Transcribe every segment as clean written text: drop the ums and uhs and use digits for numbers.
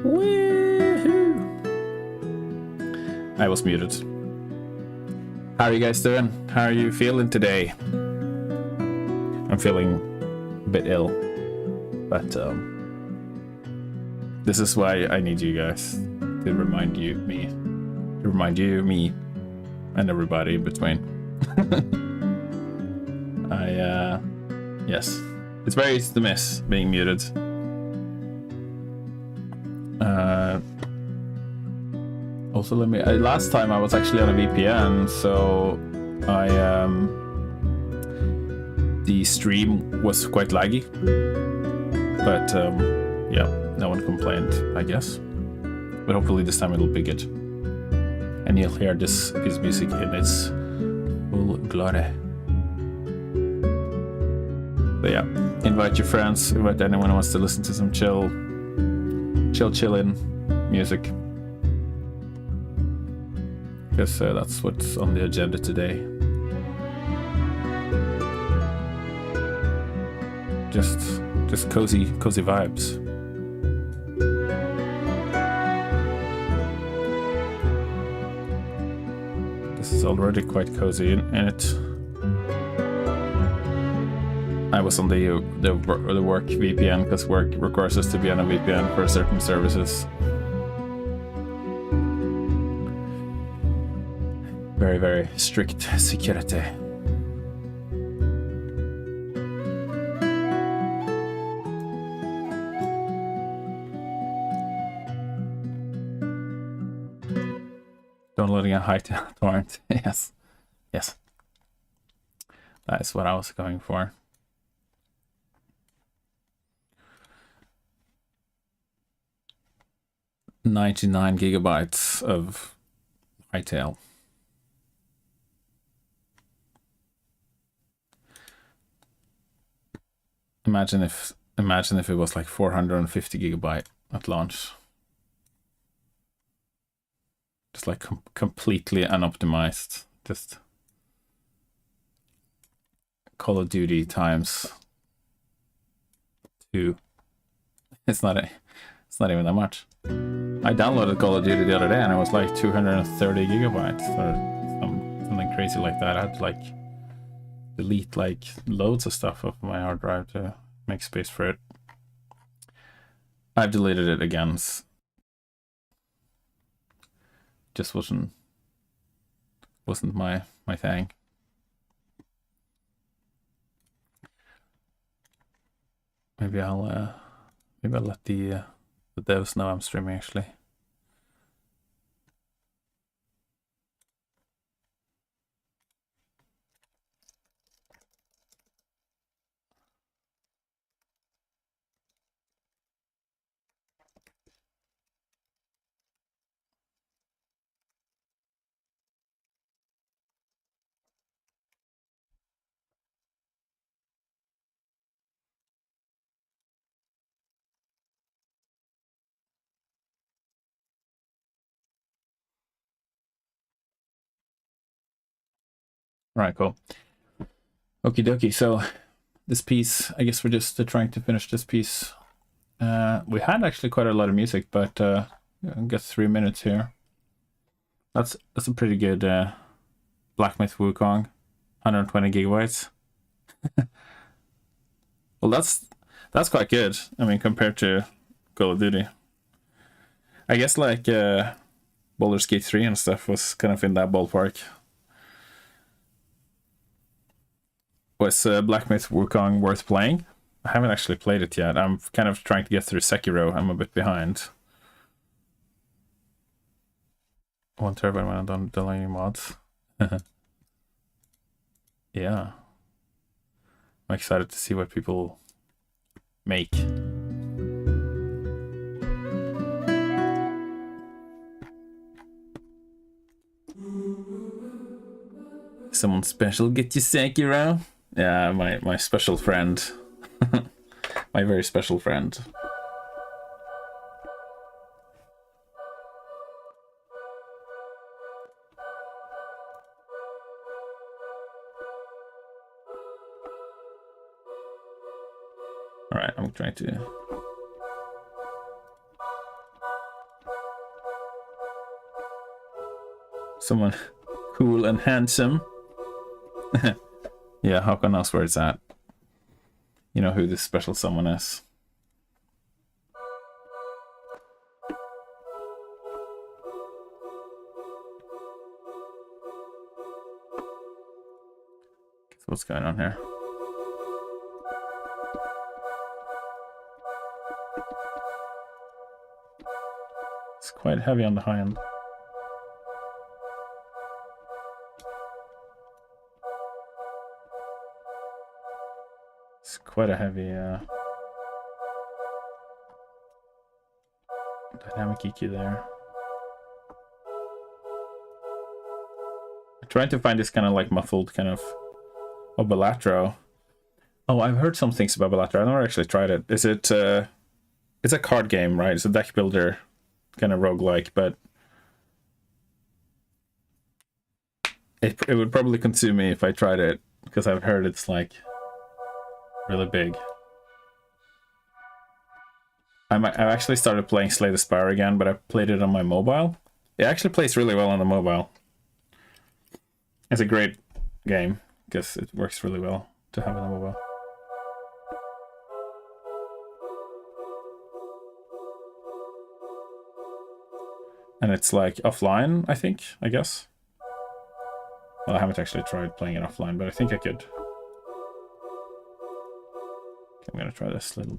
Woohoo! I was muted. How are you guys doing? How are you feeling today? I'm feeling a bit ill, but this is why I need you guys to remind you, me, and everybody in between. Yes, it's very easy to miss being muted. Also, last time I was actually on a VPN, so the stream was quite laggy, but yeah, no one complained, I guess. But hopefully this time it'll be good, and you'll hear this piece of music in its full glory. But yeah, invite your friends, invite anyone who wants to listen to some chillin' music, because that's what's on the agenda today. Just cozy vibes. This is already quite cozy in it. I was on the work VPN because work requires us to be on a VPN for certain services. Very, very strict security. Downloading a high torrent. Yes. That is what I was going for. 99 gigabytes of hightail. Imagine if it was like 450 gigabyte at launch. Just like completely unoptimized. Just Call of Duty times 2. It's not even that much. I downloaded Call of Duty the other day and it was like 230 gigabytes or something crazy like that. I had to like delete like loads of stuff off my hard drive to make space for it. I've deleted it again. Just wasn't my thing. Maybe I'll let the devs know I'm streaming actually. All right, cool. Okie dokie. So this piece, I guess we're just trying to finish this piece. We had actually quite a lot of music, but I got 3 minutes here. That's a pretty good Black Myth Wukong, 120 gigabytes. Well, that's quite good. I mean, compared to Call of Duty. I guess like Baldur's Gate 3 and stuff was kind of in that ballpark. Was Black Myth Wukong worth playing? I haven't actually played it yet. I'm kind of trying to get through Sekiro. I'm a bit behind. 1 terabyte when I'm done downloading mods. Yeah. I'm excited to see what people make. Someone special get you Sekiro? Yeah, my special friend. My very special friend. Alright, I'm trying to... Someone cool and handsome. Yeah, Håkon knows where it's at. You know who this special someone is. So what's going on here? It's quite heavy on the high end. It's quite a heavy dynamic EQ there. I'm trying to find this kind of like muffled kind of Obalatro. Oh, I've heard some things about Obalatro. I've never actually tried it. Is it it's a card game, right? It's a deck builder kind of roguelike, but it would probably consume me if I tried it, because I've heard it's like really big. I've actually started playing Slay the Spire again, but I played it on my mobile. It actually plays really well on the mobile. It's a great game because it works really well to have on the mobile. And it's like offline, I think, I guess. Well, I haven't actually tried playing it offline, but I think I could. Okay, I'm gonna try this little.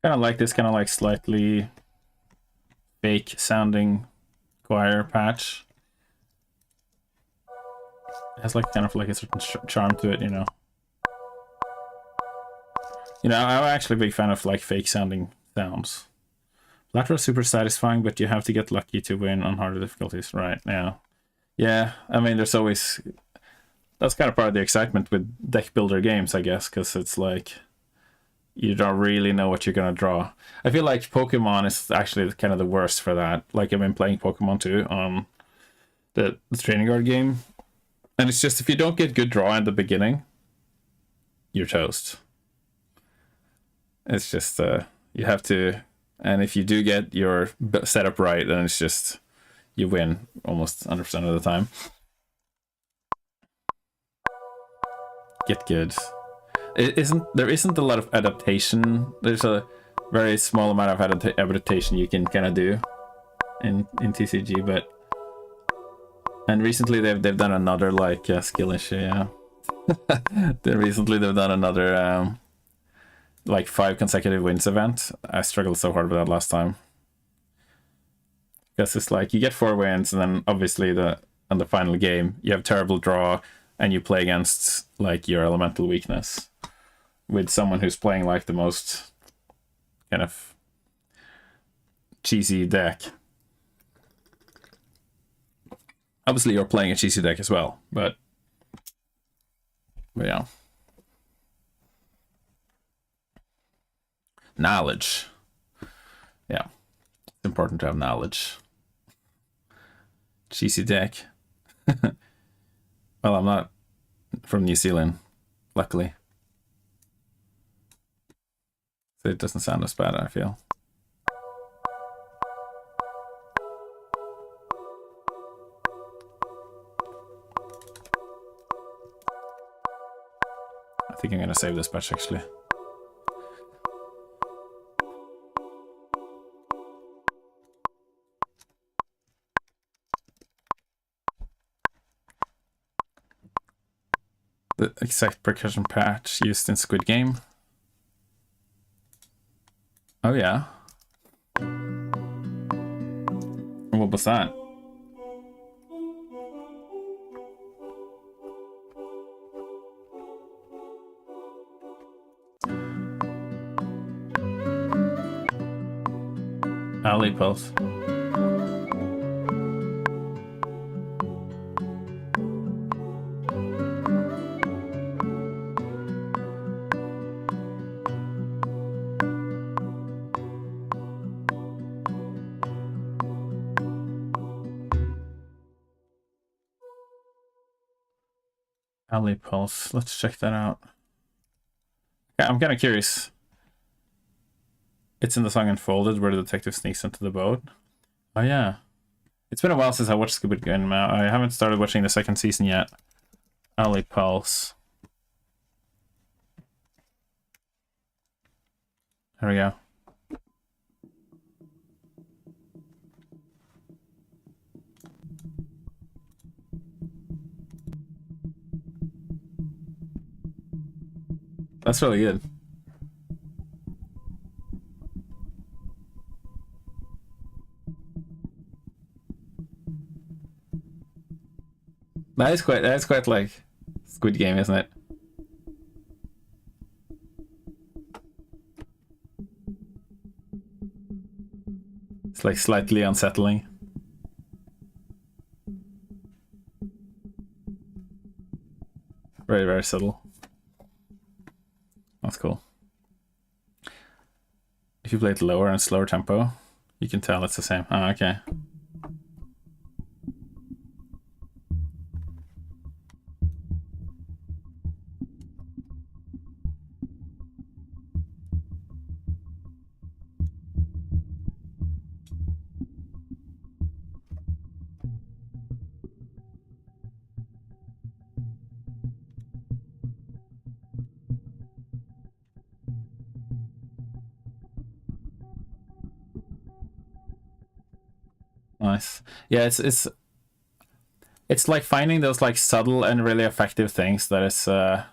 Kind of like this, kind of like slightly fake sounding choir patch. It has like kind of like a certain charm to it, you know. You know, I'm actually a big fan of like fake sounding sounds. Lateral is super satisfying, but you have to get lucky to win on harder difficulties, right? Now, yeah. I mean, there's always, that's kind of part of the excitement with deck builder games, I guess, because it's like you don't really know what you're gonna draw. I feel like Pokemon is actually kind of the worst for that. Like, I've been playing Pokemon 2 on the training card game, and it's just if you don't get good draw in the beginning, you're toast. It's just you have to, and if you do get your setup right, then it's just you win almost 100% of the time. Get good. There isn't a lot of adaptation. There's a very small amount of adaptation you can kind of do in TCG, but and recently they've done another like skill issue. Yeah, they've done another like 5 consecutive wins event. I struggled so hard with that last time because it's like you get 4 wins, and then obviously on the final game you have terrible draw, and you play against like your elemental weakness with someone who's playing like the most kind of cheesy deck. Obviously you're playing a cheesy deck as well, but yeah. Knowledge. Yeah. It's important to have knowledge. Cheesy deck. Well, I'm not from New Zealand, luckily. So it doesn't sound as bad, I feel. I think I'm gonna save this patch actually. The exact percussion patch used in Squid Game. Oh yeah. What was that? Alley Pulse. Alley Pulse. Let's check that out. Yeah, I'm kind of curious. It's in the song Unfolded where the detective sneaks into the boat. Oh yeah. It's been a while since I watched Squid Game. I haven't started watching the second season yet. Alley Pulse. There we go. That's really good. That is quite like Squid Game, isn't it? It's like slightly unsettling. Very, very subtle. That's cool. If you play it lower and slower tempo, you can tell it's the same. Oh, okay. Nice. Yeah, it's like finding those like subtle and really effective things that is kind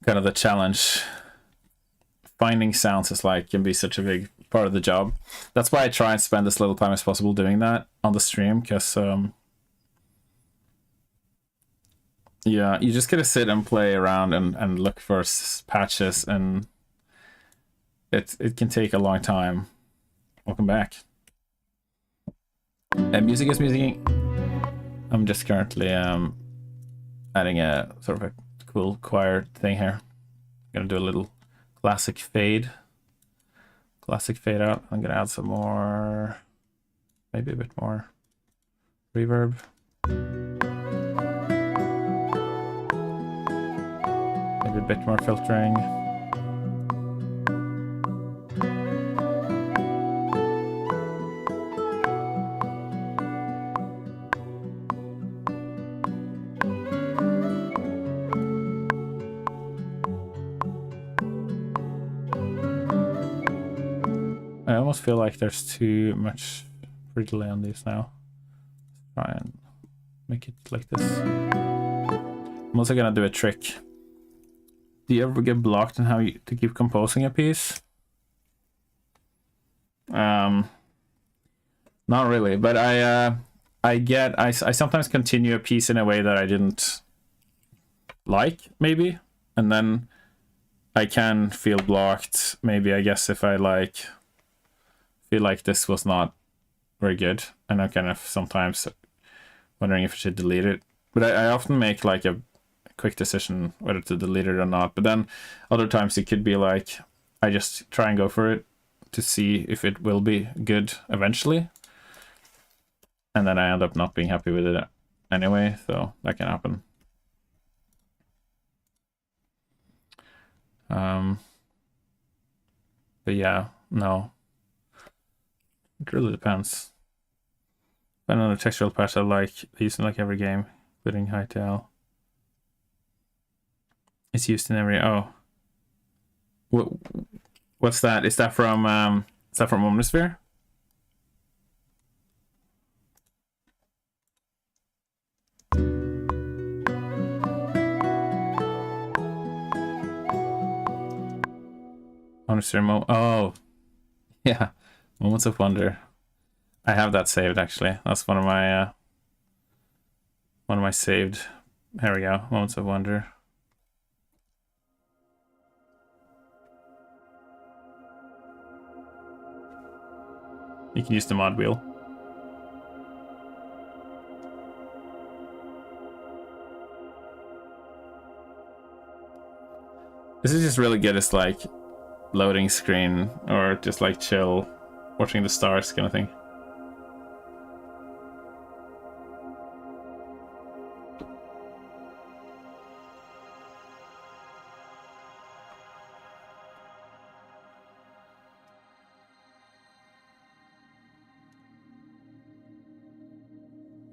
of the challenge. Finding sounds is like can be such a big part of the job. That's why I try and spend as little time as possible doing that on the stream, because yeah, you just gotta sit and play around and look for patches, and it can take a long time. Welcome back. And music is music. I'm just currently adding a sort of a cool choir thing here. I'm gonna do a little classic fade out. I'm gonna add some more, maybe a bit more reverb. Maybe a bit more filtering. I almost feel like there's too much free delay on these now. Let's try and make it like this. I'm also gonna do a trick. Do you ever get blocked on how to keep composing a piece? Not really, but I sometimes continue a piece in a way that I didn't like, maybe, and then I can feel blocked. Maybe, I guess, if I like feel like this was not very good, and I'm kind of sometimes wondering if I should delete it. But I often make like a quick decision whether to delete it or not. But then other times it could be like I just try and go for it to see if it will be good eventually, and then I end up not being happy with it anyway. So that can happen. But yeah, no. It really depends. Another textural patch I like, used in like every game, including Hightail. It's used in every. Oh, what's that? Is that from Omnisphere? Omnisphere Oh, yeah, Moments of Wonder. I have that saved actually. That's one of my saved. Here we go. Moments of Wonder. You can use the mod wheel. This is just really good as like loading screen or just like chill, watching the stars kind of thing.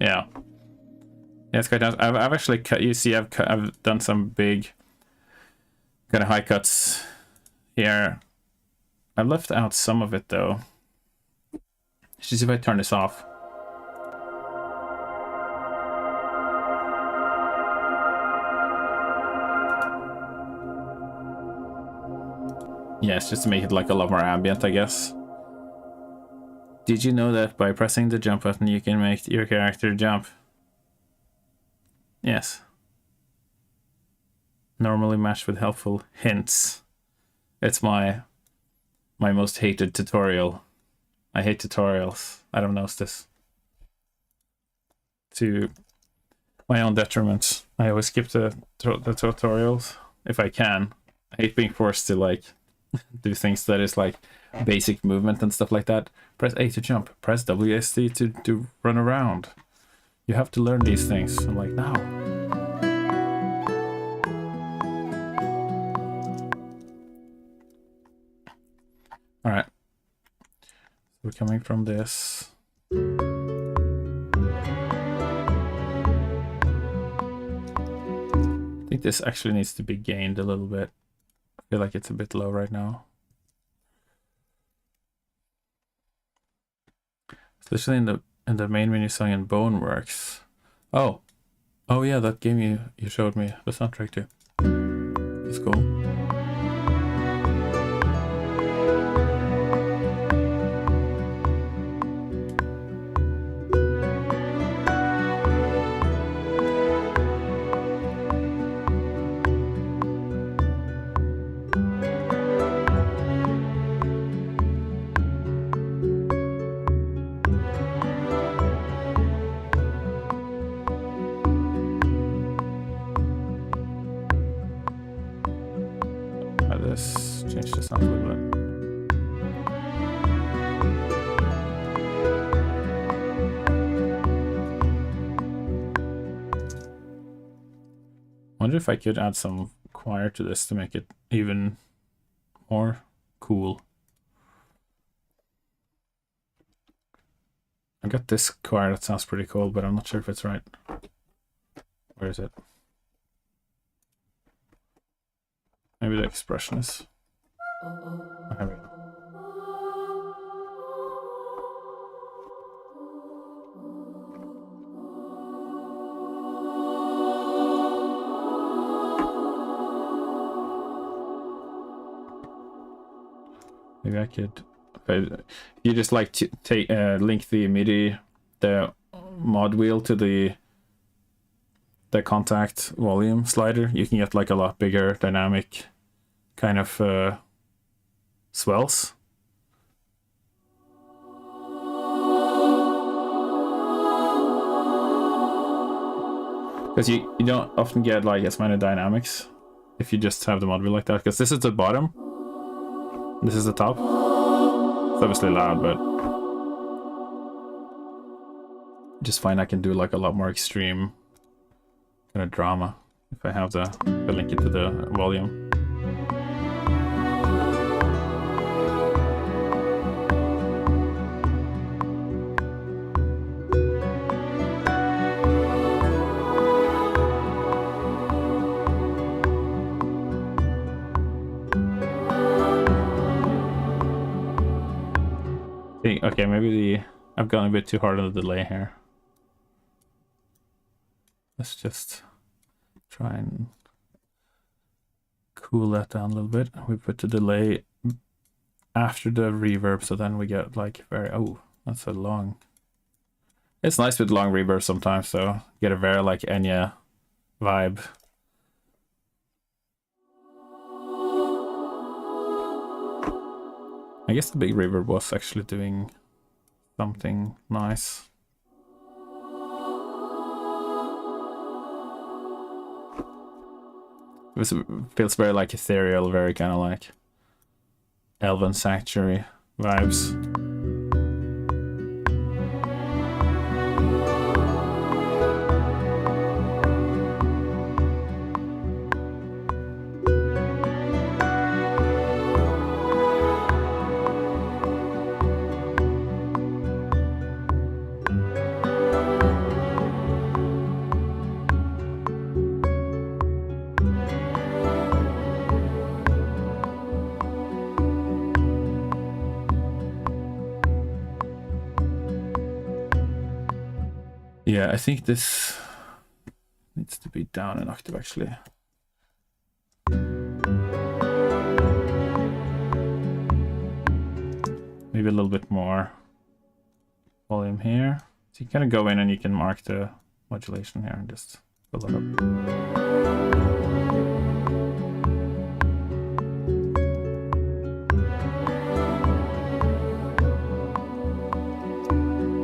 Yeah. Yeah, it's quite nice. I've actually cut. You see, I've done some big kind of high cuts here. I've left out some of it though. Let's see if I turn this off. Yeah, it's just to make it like a lot more ambient, I guess. Did you know that by pressing the jump button you can make your character jump? Yes. Normally matched with helpful hints. It's my most hated tutorial. I hate tutorials. I don't know this. To my own detriment. I always skip the tutorials if I can. I hate being forced to like do things that is like basic movement and stuff like that. Press A to jump. Press WSD to run around. You have to learn these things. I'm like, no. All right. We're coming from this. I think this actually needs to be gained a little bit. I feel like it's a bit low right now. Especially in the main menu song in Boneworks. Oh yeah, that game you showed me the soundtrack to. That's cool. Change the sound a little bit. Wonder if I could add some choir to this to make it even more cool. I got this choir that sounds pretty cool, but I'm not sure if it's right. Where is it? Maybe the expression is. Oh, here we go. Maybe I could. You just like to take link the MIDI, the mod wheel to the contact volume slider. You can get like a lot bigger dynamic kind of swells. Because you don't often get like as many dynamics if you just have the mod wheel like that. Because this is the bottom, this is the top. It's obviously loud, but I just find I can do like a lot more extreme kind of drama if I have the link it to the volume. Okay, maybe I've gone a bit too hard on the delay here. Let's just try and cool that down a little bit. We put the delay after the reverb, so then we get like that's a long. It's nice with long reverb sometimes, so get a very like Enya vibe. I guess the big reverb was actually doing something nice. It feels very like ethereal, very kind of like Elven Sanctuary vibes. Yeah, I think this needs to be down an octave actually. Maybe a little bit more volume here. So you kind of go in and you can mark the modulation here and just fill it up.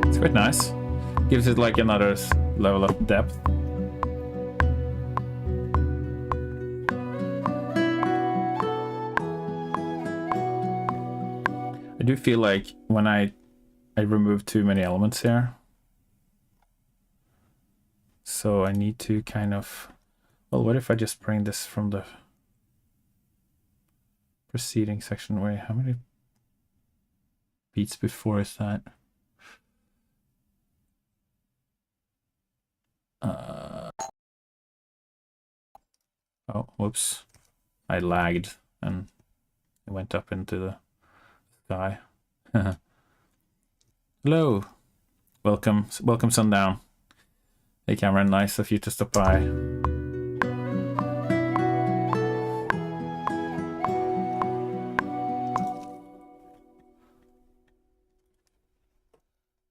It's quite nice. Gives it like another level of depth. I do feel like when I remove too many elements here. So I need to kind of, well, what if I just bring this from the preceding section? Wait, how many beats before is that? Oh, whoops. I lagged and it went up into the sky. Hello. Welcome Sundown. Hey Cameron, nice of you to stop by.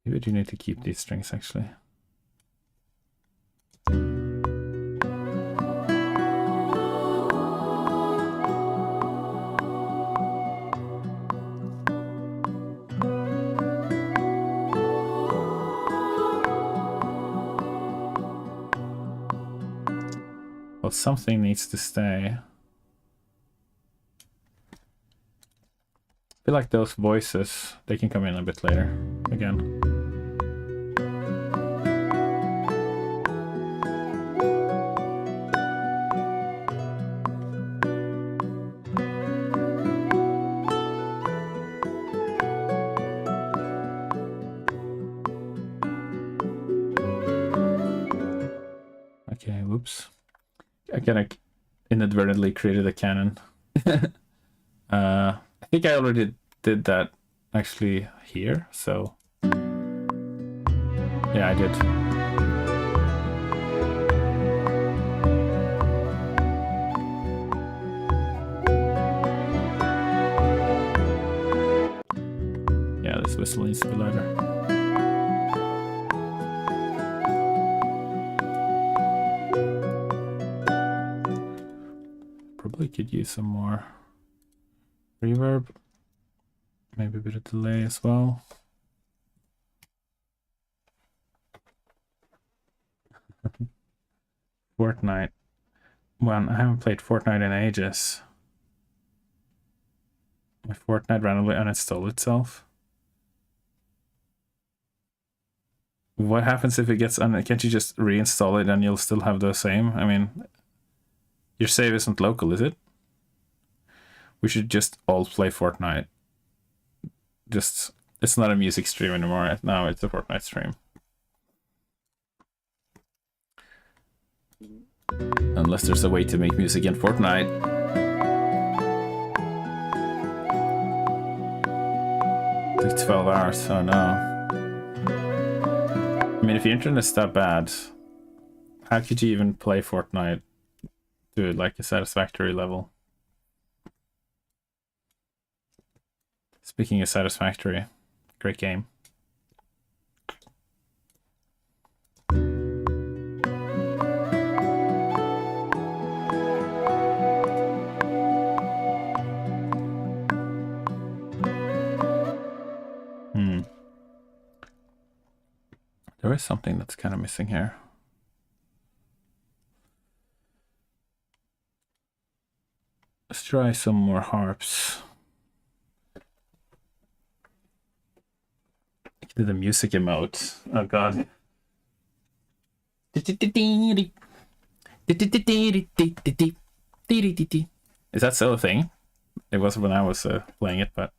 Maybe I do need to keep these strings actually. Well, something needs to stay. I feel like those voices, they can come in a bit later again. Okay, whoops. I kind of inadvertently created a canon. I think I already did that actually here, so yeah, I did. Yeah, this whistle needs to be louder. Probably could use some more reverb, maybe a bit of delay as well. Fortnite. Well, I haven't played Fortnite in ages. My Fortnite randomly uninstalled itself. What happens if it gets can't you just reinstall it and you'll still have the same? I mean, your save isn't local, is it? We should just all play Fortnite. Just, it's not a music stream anymore. Now it's a Fortnite stream. Unless there's a way to make music in Fortnite. It took 12 hours, oh no. I mean, if your internet's that bad, how could you even play Fortnite to like a satisfactory level? Speaking of satisfactory, great game. There is something that's kind of missing here. Let's try some more harps. Do the music emote. Oh god. Is that still a thing? It was when I was playing it, but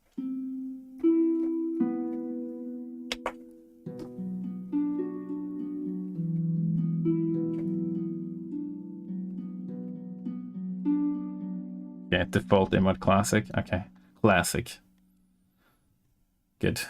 yeah, default emote classic. Okay, classic. Good.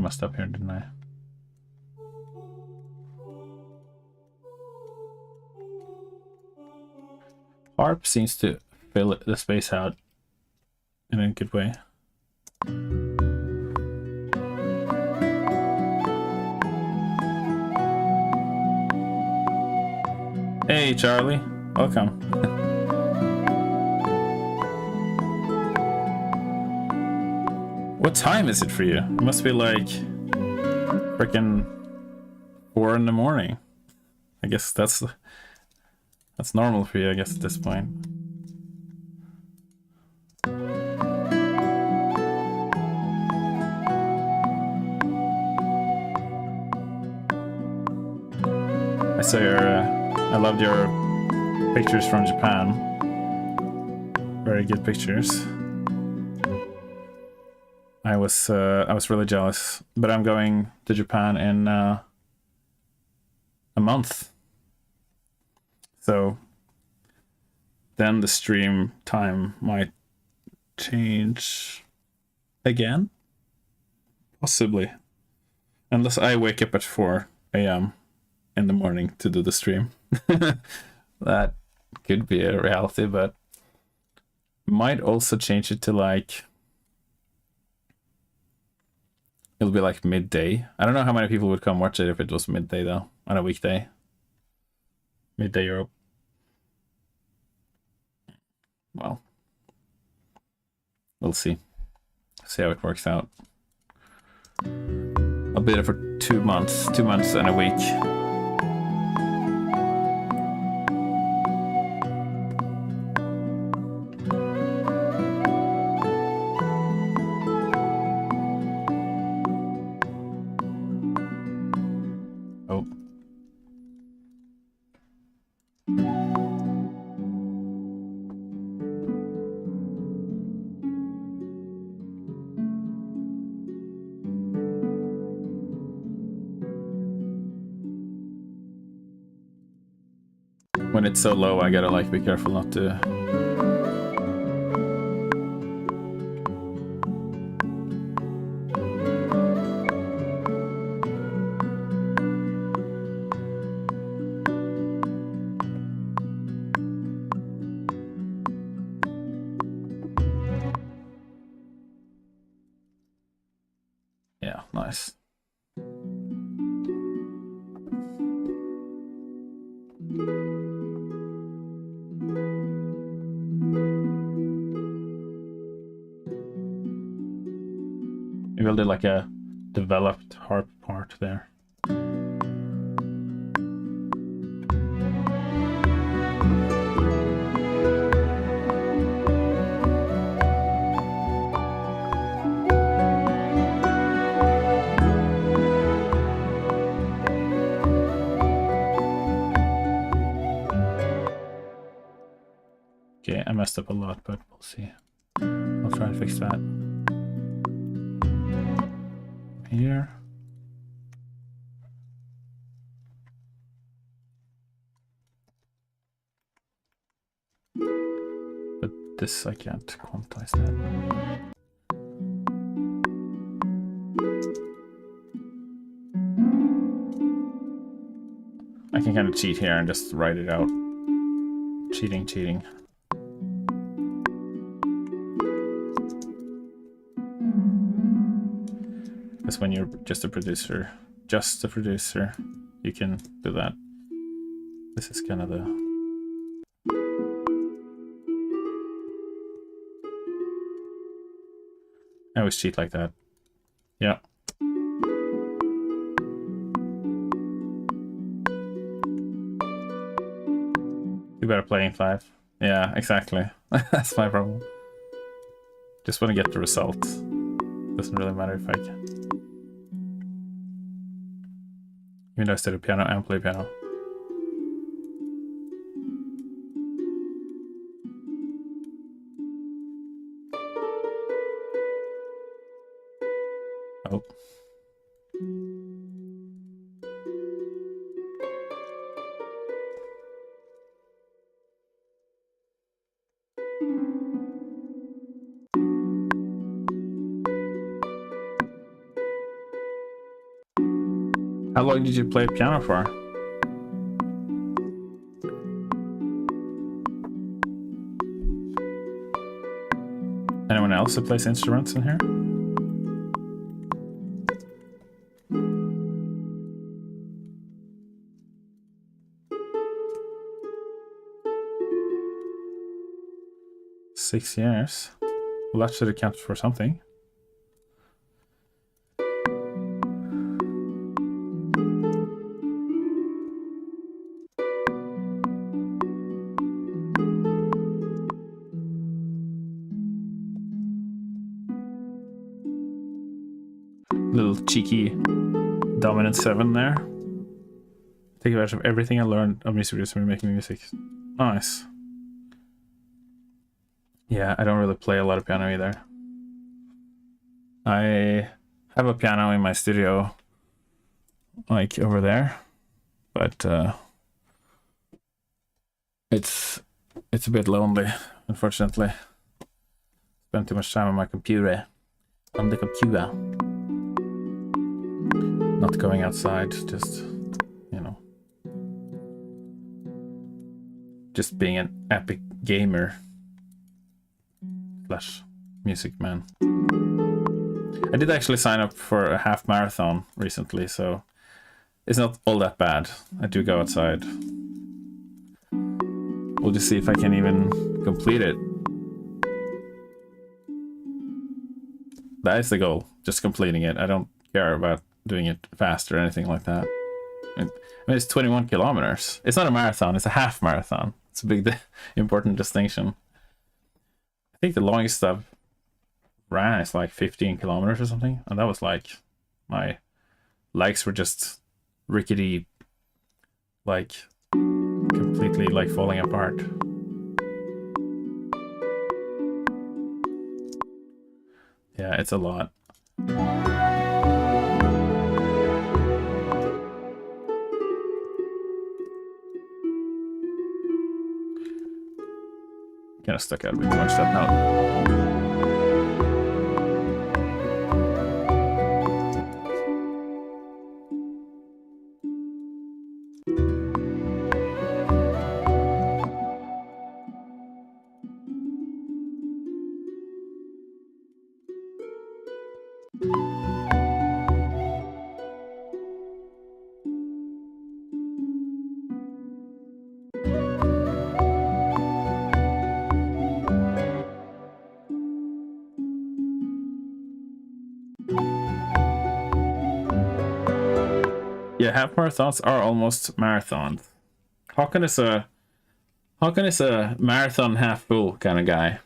messed up here, didn't I? Harp seems to fill the space out in a good way. Hey, Charlie. Welcome. What time is it for you? It must be like freaking 4 in the morning. I guess that's normal for you, I guess, at this point. I saw I loved your pictures from Japan. Very good pictures. I was really jealous, but I'm going to Japan in a month. So then the stream time might change again, possibly, unless I wake up at 4 a.m. in the morning to do the stream. That could be a reality, but might also change it to like, it'll be like midday. I don't know how many people would come watch it if it was midday though, on a weekday. Midday Europe. Well, we'll see. See how it works out. I'll be there for 2 months, 2 months and a week. Oh. When it's so low, I gotta like be careful not to. Yeah, nice. Maybe I'll do like a developed harp part there. Okay, I messed up a lot, but we'll see. I'll try and fix that. Here. But this, I can't quantize that. I can kind of cheat here and just write it out. Cheating. Because when you're just a producer, you can do that. This is kind of the... I always cheat like that. Yeah. You better play in 5. Yeah, exactly. That's my problem. Just want to get the result. Doesn't really matter if I can. Even though I study piano and play piano. Oh. How long did you play piano for? Anyone else that plays instruments in here? Six years. Well, that should have counted for something. Little cheeky dominant 7 there. Take advantage of everything I learned of music producing and making music. Nice. Yeah, I don't really play a lot of piano either. I have a piano in my studio, like over there, but it's a bit lonely, unfortunately. Spend too much time on my computer. On the computer. Not going outside, just, you know, just being an epic gamer slash music man. I did actually sign up for a half marathon recently, so it's not all that bad. I do go outside. We'll just see if I can even complete it. That is the goal, just completing it. I don't care about doing it fast or anything like that. I mean, it's 21 kilometers. It's not a marathon, it's a half marathon. It's a big, important distinction. I think the longest I've ran is like 15 kilometers or something. And that was like, my legs were just rickety, like completely like falling apart. Yeah, it's a lot. Kind of stuck out a bit too much that note. Yeah, half marathons are almost marathons. Håkon is a marathon half full kind of guy.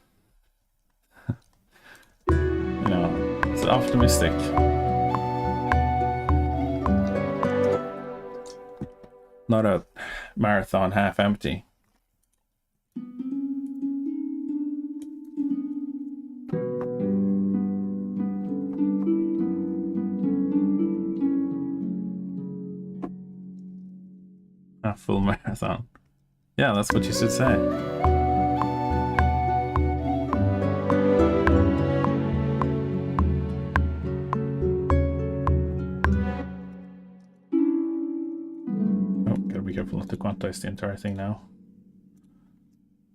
You know, it's optimistic. Not a marathon half empty. A full marathon. Yeah, that's what you should say. Oh, gotta be careful not to quantize the entire thing now.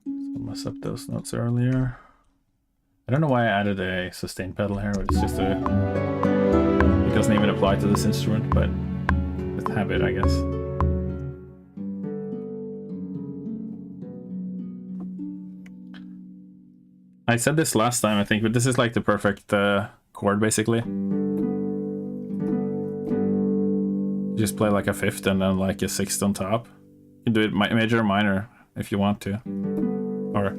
So I'll mess up those notes earlier. I don't know why I added a sustain pedal here, but it's just a... It doesn't even apply to this instrument, but it's habit, I guess. I said this last time, I think, but this is like the perfect chord, basically. You just play like a fifth and then like a sixth on top. You can do it major or minor if you want to. Or...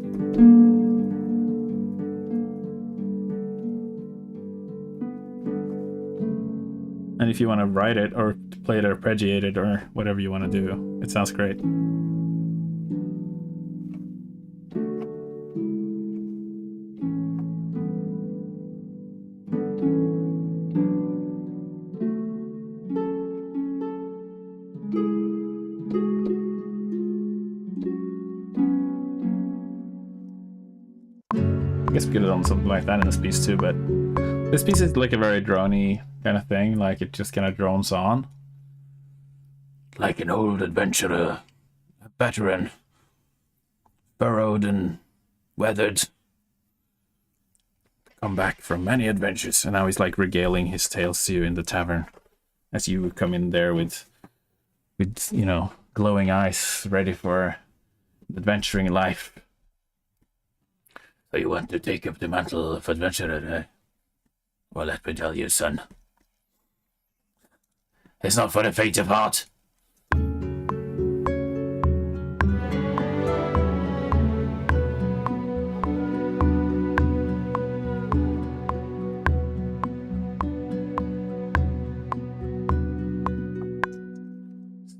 And if you want to write it or play it arpeggiated or whatever you want to do, it sounds great. I guess we could have done something like that in this piece too, but this piece is like a very drony kind of thing, like it just kind of drones on. like an old adventurer, a veteran, burrowed and weathered, come back from many adventures. And now he's like regaling his tales to you in the tavern as you come in there with you know, glowing eyes, ready for adventuring life. So you want to take up the mantle of adventurer, eh? Well, let me tell you, son. It's not for the faint of heart.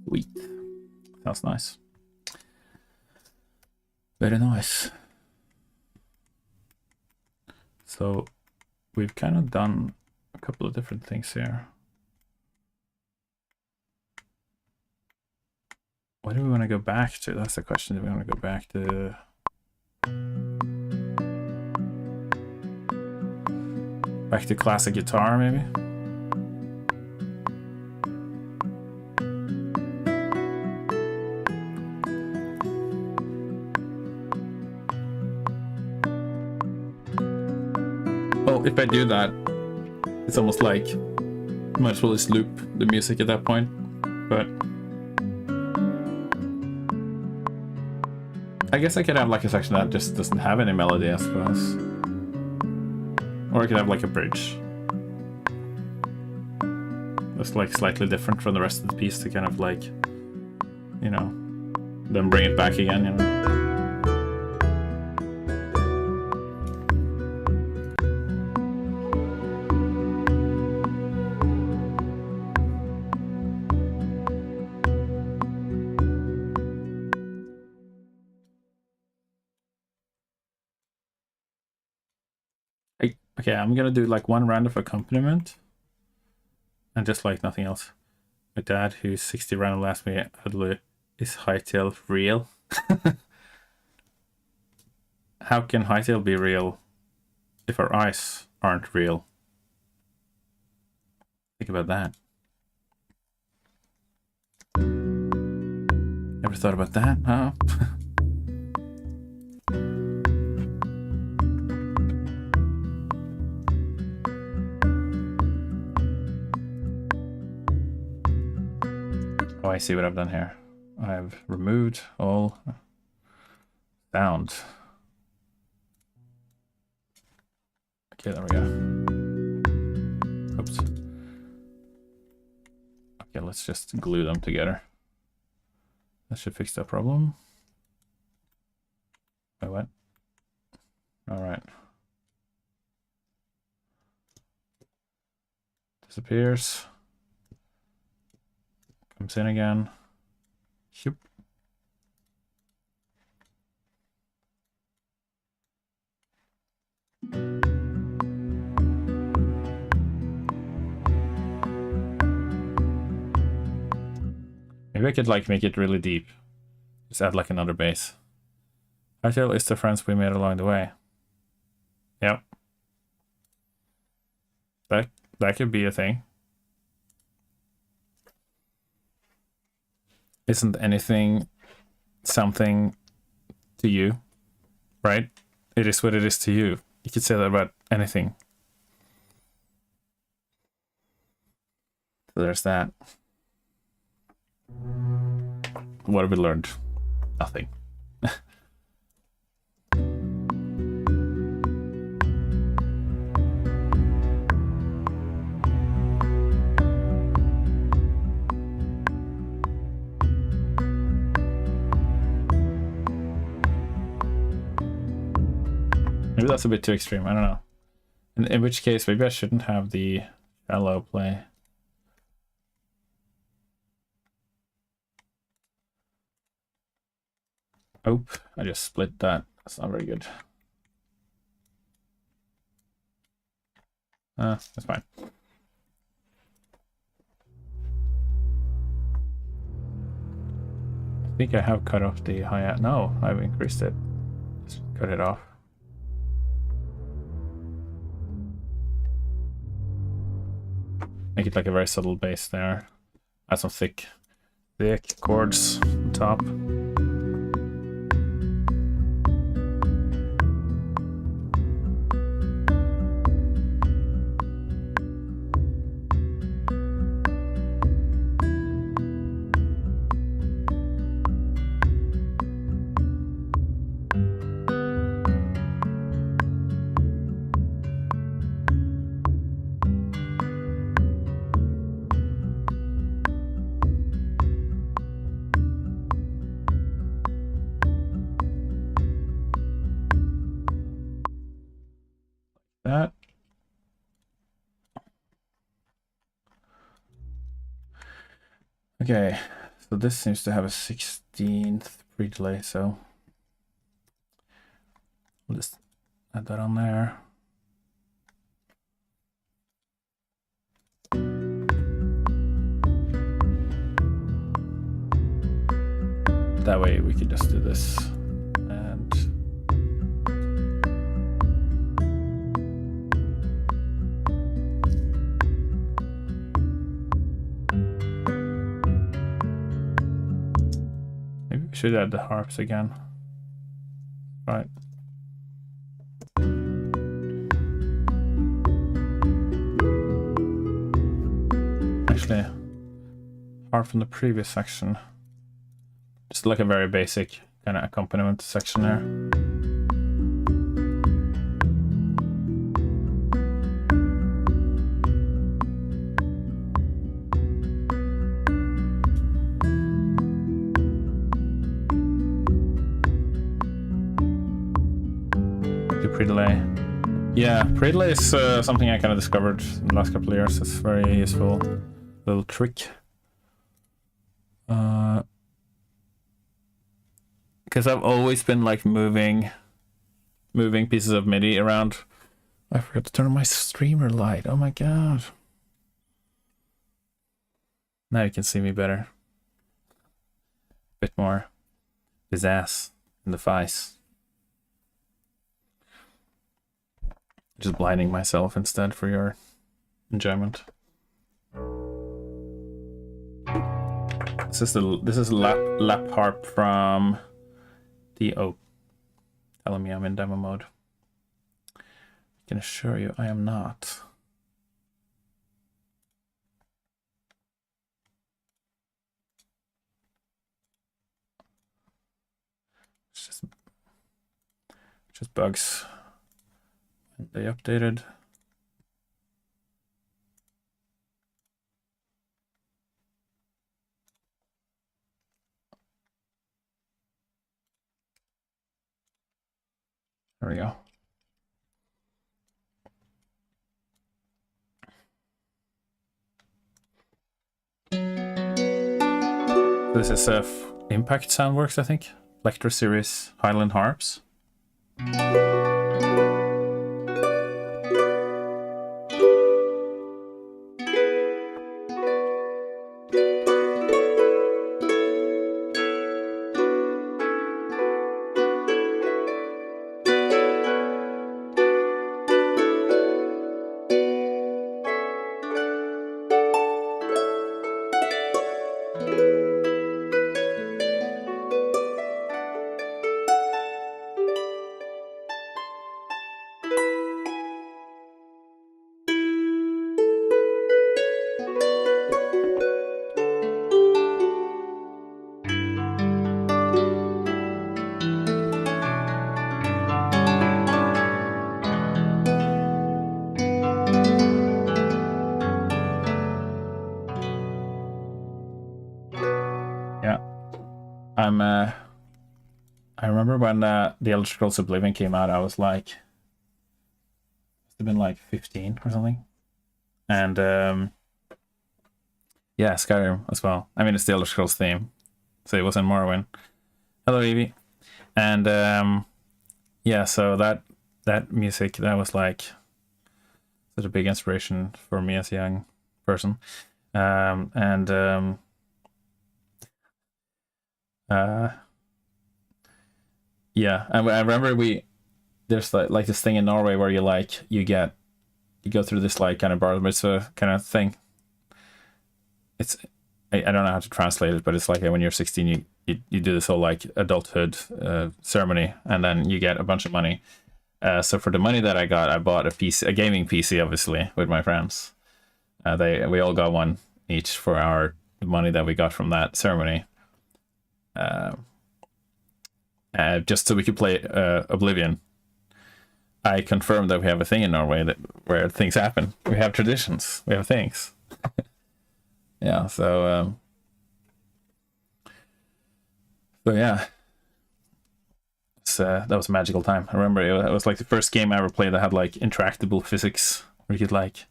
Sweet. Sounds nice. Very nice. So we've kind of done a couple of different things here. What do we want to go back to? That's the question. Do we want to go back to... Back to classic guitar, maybe? Well, if I do that, it's almost like might as well just loop the music at that point, but I guess I could have like a section that just doesn't have any melody, I suppose. Or I could have like a bridge. That's like slightly different from the rest of the piece to kind of like, you know, then bring it back again, you know. Okay, I'm gonna do like one round of accompaniment and just like nothing else. My dad, who's 60 round, asked me, is hightail real? How can hightail be real if our eyes aren't real? Think about that. Ever thought about that, huh? Oh, I see what I've done here. I've removed all sound. Okay, there we go. Oops. Okay, let's just glue them together. That should fix that problem. Wait, what? All right. Disappears. Comes in again. Shoop. Maybe I could like make it really deep. Just add like another bass. Hightail is the friends we made along the way. Yep. That could be a thing. Isn't anything something to you, right? It is what it is to you. You could say that about anything. So there's that. What have we learned? Nothing. Maybe that's a bit too extreme, I don't know. In which case, maybe I shouldn't have the shallow play. Oh, I just split that. That's not very good. That's fine. I think I have cut off the hi-hat. No, I've increased it. Just cut it off. Make it like a very subtle bass there. Add some thick Thick chords on top. That. Okay, so this seems to have a 16th pre-delay, so we'll just add that on there. That way we could just do this and maybe we should add the harps again. Right. Actually, harp from the previous section. Just like a very basic kind of accompaniment section there. Do pre-delay. Yeah, pre-delay is something I kind of discovered in the last couple of years. It's very useful little trick. Because I've always been like moving pieces of MIDI around. I forgot to turn on my streamer light. Oh my god. Now you can see me better. Bit more pizzazz in the face. Just blinding myself instead for your enjoyment. This is lap harp from the telling me I'm in demo mode. I can assure you I am not. It's just bugs. They updated. There we go. This is Impact Soundworks, I think. Lecter Series Highland Harps. I remember when the Elder Scrolls Oblivion came out, I was like, must have been like 15 or something. And yeah, Skyrim as well. I mean, it's the Elder Scrolls theme, so it was in Morrowind. Hello, Evie. And yeah, so that music, that was like such a big inspiration for me as a young person. Yeah, I remember there's like this thing in Norway where you go through this like kind of bar mitzvah kind of thing. It's I don't know how to translate it, but it's like when you're 16, you do this whole like adulthood ceremony, and then you get a bunch of money. So for the money that I got, I bought a gaming PC, obviously, with my friends. We all got one each for the money that we got from that ceremony. Just so we could play Oblivion. I confirmed that we have a thing in Norway where things happen. We have traditions. We have things. Yeah, so yeah. That was a magical time. I remember it was like the first game I ever played that had like interactable physics, where you could like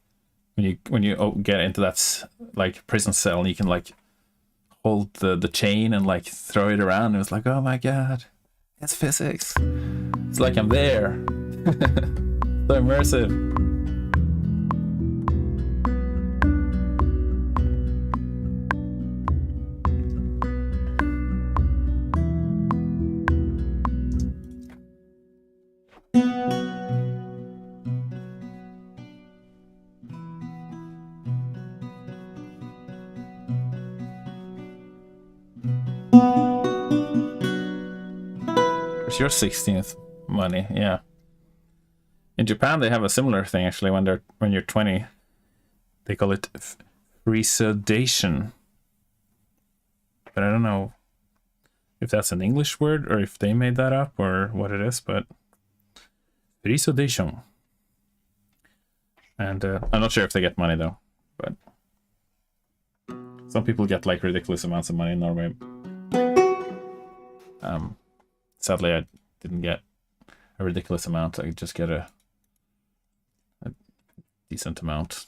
when you get into that like prison cell, and you can like hold the chain and like throw it around. It was like, oh my god, it's physics. It's like I'm there. So immersive. It's your 16th money, yeah. In Japan, they have a similar thing actually. When you're 20, they call it frisodation. But I don't know if that's an English word or if they made that up or what it is. But frisodation, and I'm not sure if they get money though. But some people get like ridiculous amounts of money in Norway. Sadly, I didn't get a ridiculous amount. I just get a decent amount.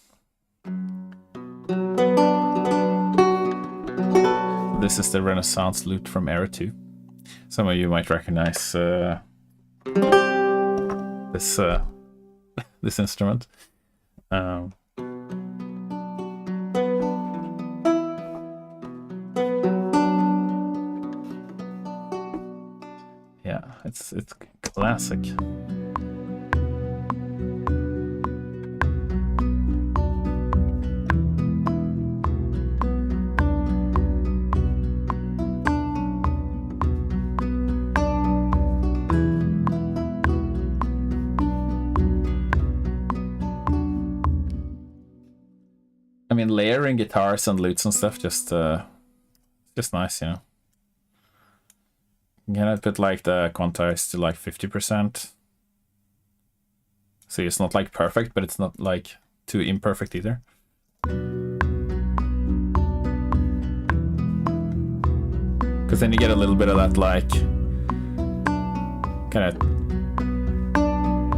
This is the Renaissance lute from Era 2. Some of you might recognize this this instrument. Yeah, it's classic. I mean, layering guitars and lutes and stuff just nice, you know. Can I put like the quantize to like 50%? So it's not like perfect, but it's not like too imperfect either. Because then you get a little bit of that like kind of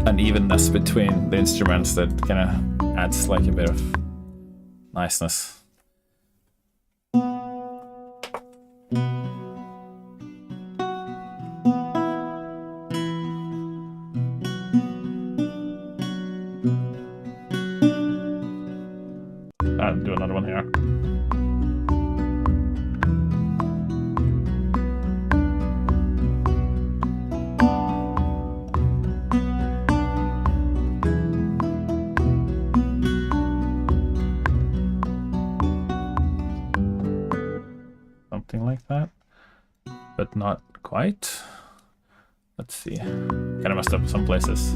unevenness between the instruments that kind of adds like a bit of niceness. I'll do another one here. Something like that, but not quite. Let's see. Kind of messed up some places.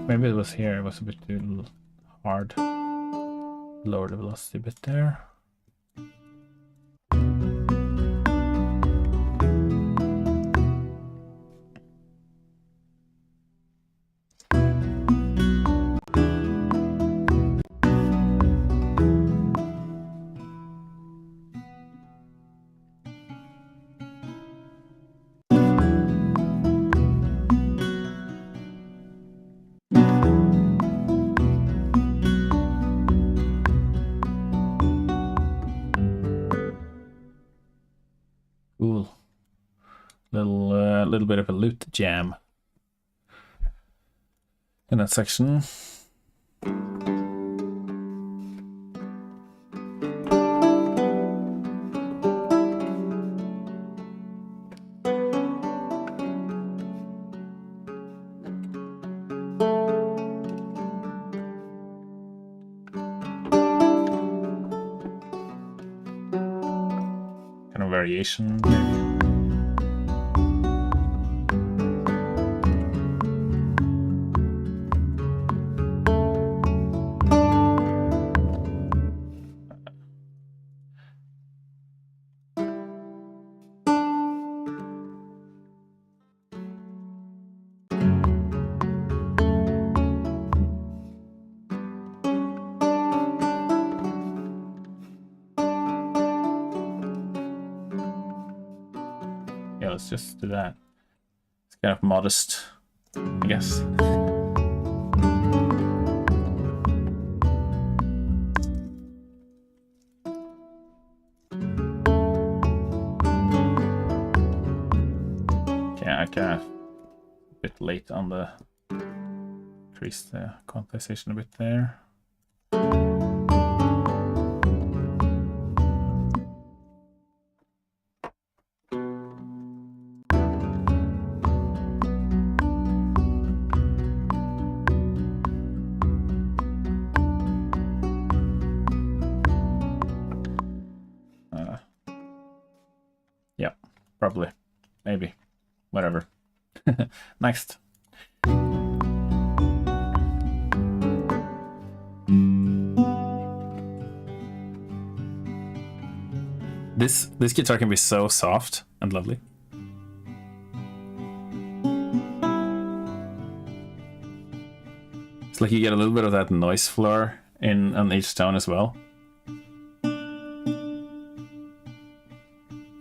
Maybe it was here, it was a bit too hard. Lower the velocity a bit there. little bit of a loot jam in that section. Kind of variation. Yeah, let's just do that. It's kind of modest, I guess. Yeah, I kind of a bit late on the increase the quantization a bit there. Yeah, probably, maybe, whatever. Next. This guitar can be so soft and lovely. It's like you get a little bit of that noise floor in on each tone as well.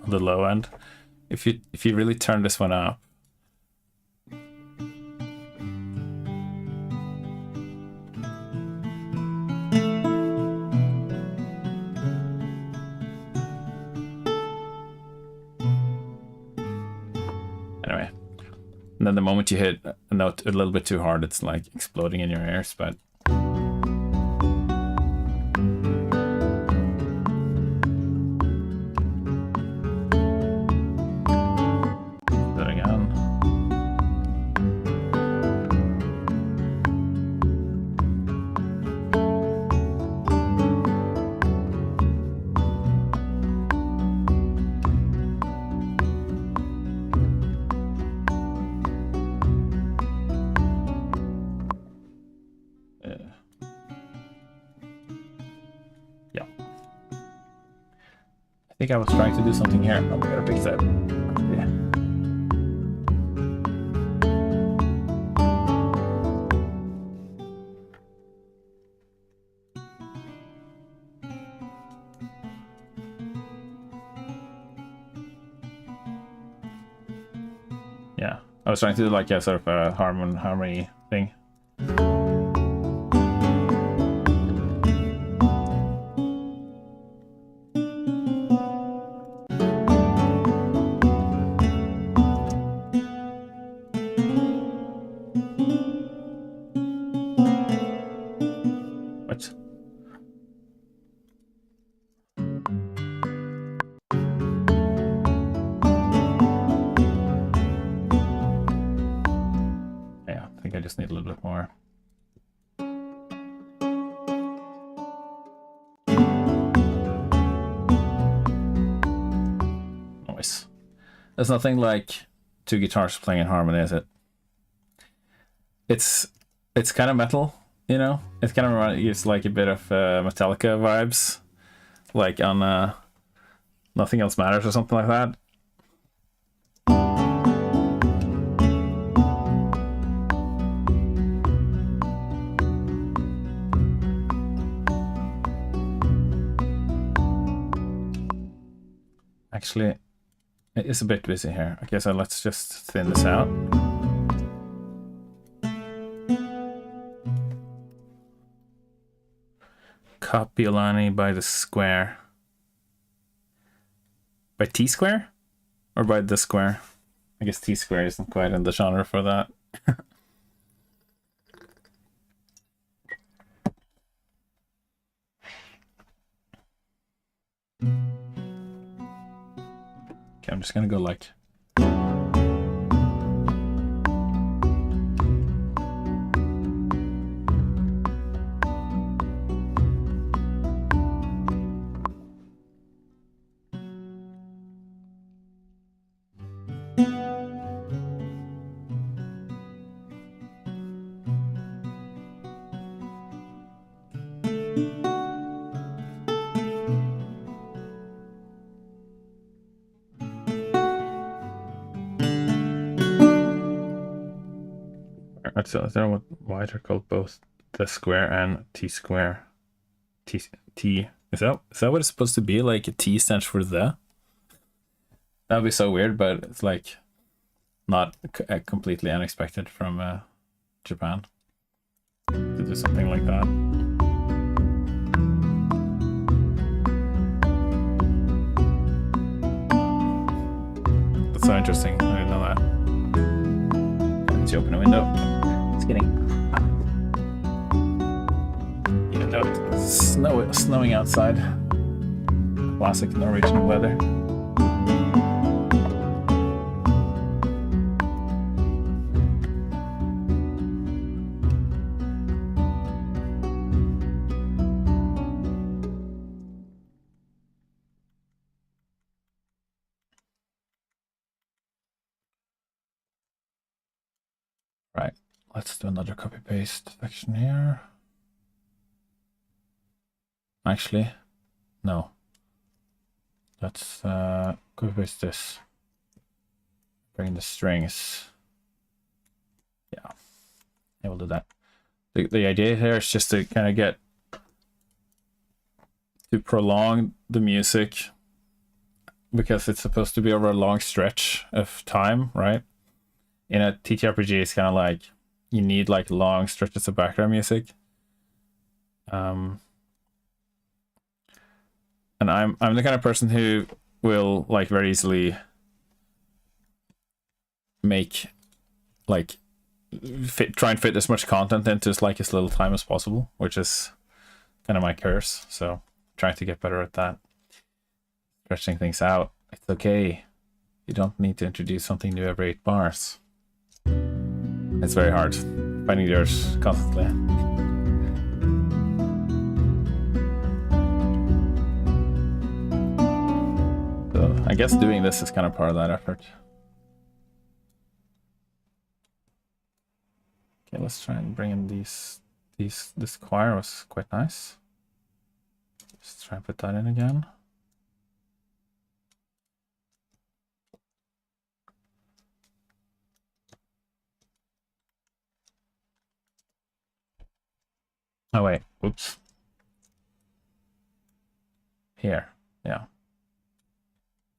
On the low end. If you really turn this one up. Anyway. And then the moment you hit a note a little bit too hard, it's like exploding in your ears, but that again. Yeah. I think I was trying to do something here. I'm gonna fix that. Yeah. Yeah, I was trying to do like a sort of a harmony thing. What? Yeah, I think I just need a little bit more. Noise. There's nothing like two guitars playing in harmony, is it? It's kind of metal, you know? It kind of gives like a bit of Metallica vibes, like on Nothing Else Matters or something like that. Actually, it is a bit busy here. Okay, so let's just thin this out. Kapiolani by the square. By T square? Or by the square? I guess T square isn't quite in the genre for that. Okay, I'm just gonna go like. So I don't know why they're called both the square and T square. T is that what it's supposed to be? Like a T stands for the? That'd be so weird, but it's like not completely unexpected from Japan to do something like that. That's so interesting. I didn't know that. Let's open a window. It's getting hot. Even though it's snowing outside. Classic Norwegian weather. Right, let's do another copy paste section here. Actually, no. Let's copy paste this. Bring the strings. Yeah, we'll do that. The idea here is just to kind of to prolong the music because it's supposed to be over a long stretch of time, right? In a TTRPG, it's kind of like you need like long stretches of background music. And I'm the kind of person who will like very easily make like try and fit as much content into as little time as possible, which is kind of my curse. So trying to get better at that, stretching things out. It's okay. You don't need to introduce something new every 8 bars. It's very hard finding yours constantly. So I guess doing this is kind of part of that effort. Okay, let's try and bring in this choir was quite nice. Let's try and put that in again. Oh wait, oops. Here, yeah.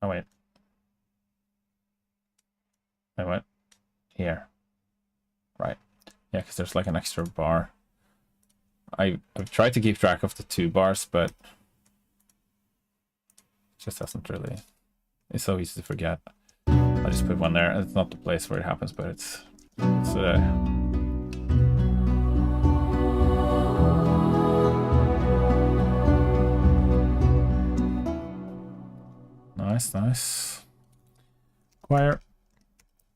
Oh wait. Wait, what? Here. Right. Yeah, because there's like an extra bar. I've tried to keep track of the 2 bars, but it just doesn't really. It's so easy to forget. I just put one there. It's not the place where it happens, but it's nice. Choir.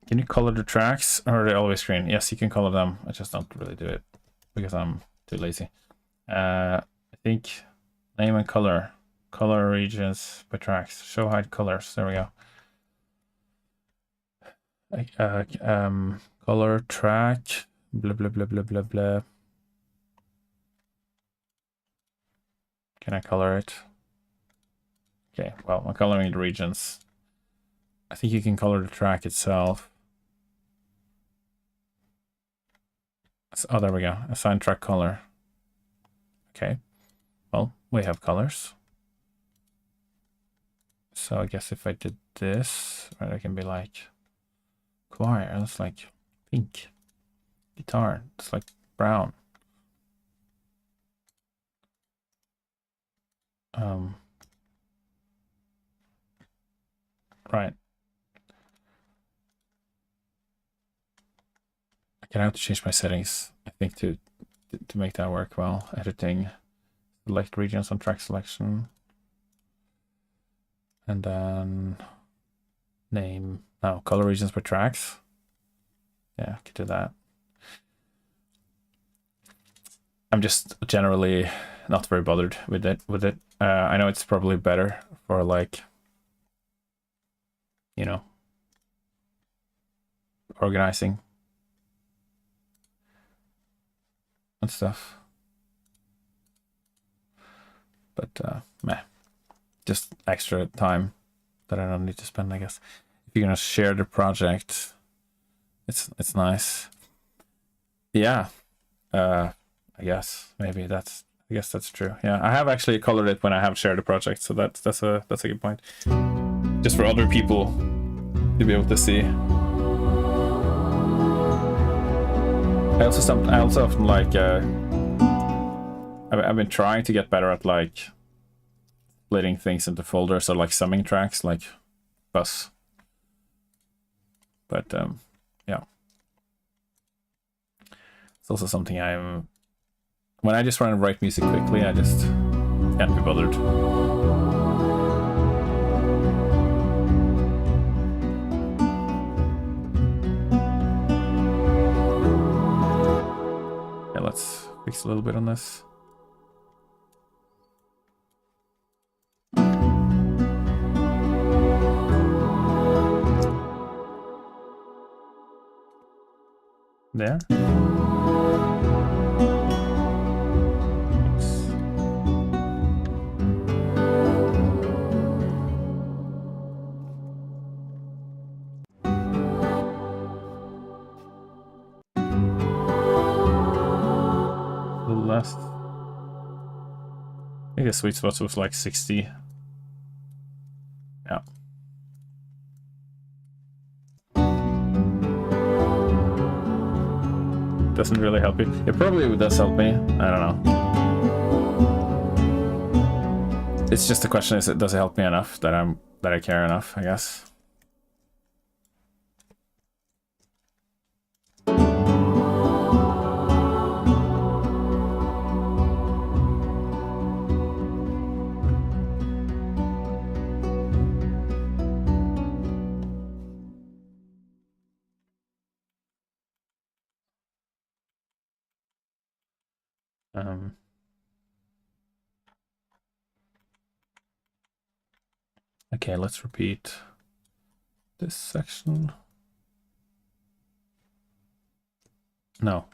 Can you color the tracks or are they always green? Yes, you can color them. I just don't really do it because I'm too lazy. I think name and color regions by tracks, show hide colors. There we go. Color track, blah blah blah blah blah blah. Can I color it? Okay, well, I'm coloring the regions. I think you can color the track itself. Oh, there we go. Assign track color. Okay. Well, we have colors. So I guess if I did this, right, I can be like choir. That's like pink. Guitar. It's like brown. Right. I have to change my settings, I think, to make that work well. Editing, select regions on track selection, and then name, color regions per tracks. Yeah, I could do that. I'm just generally not very bothered with it. I know it's probably better for, like, you know, organizing and stuff. But meh, just extra time that I don't need to spend, I guess. If you're gonna share the project, it's nice. Yeah, I guess maybe that's true. Yeah, I have actually colored it when I have shared a project, so that's a good point. Just for other people to be able to see. I also often like I've been trying to get better at, like, splitting things into folders, or like summing tracks, like bus. But yeah, it's also something when I just want to write music quickly, I just can't be bothered. Yeah, let's fix a little bit on this. There. The last, I think the sweet spot was like 60. Yeah. Doesn't really help you. It probably does help me. I don't know. It's just the question is, does it help me enough that I care enough, I guess. Okay, let's repeat this section. No.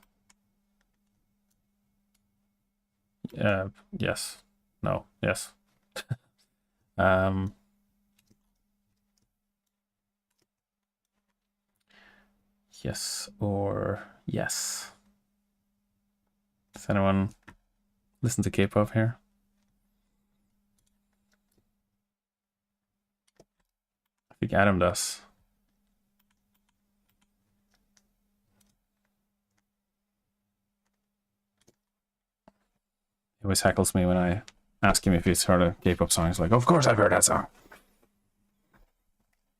Yes. No. Yes. Yes or yes. Does anyone listen to K-pop here? I think Adam does. He always heckles me when I ask him if he's heard a K-pop song. He's like, of course I've heard that song.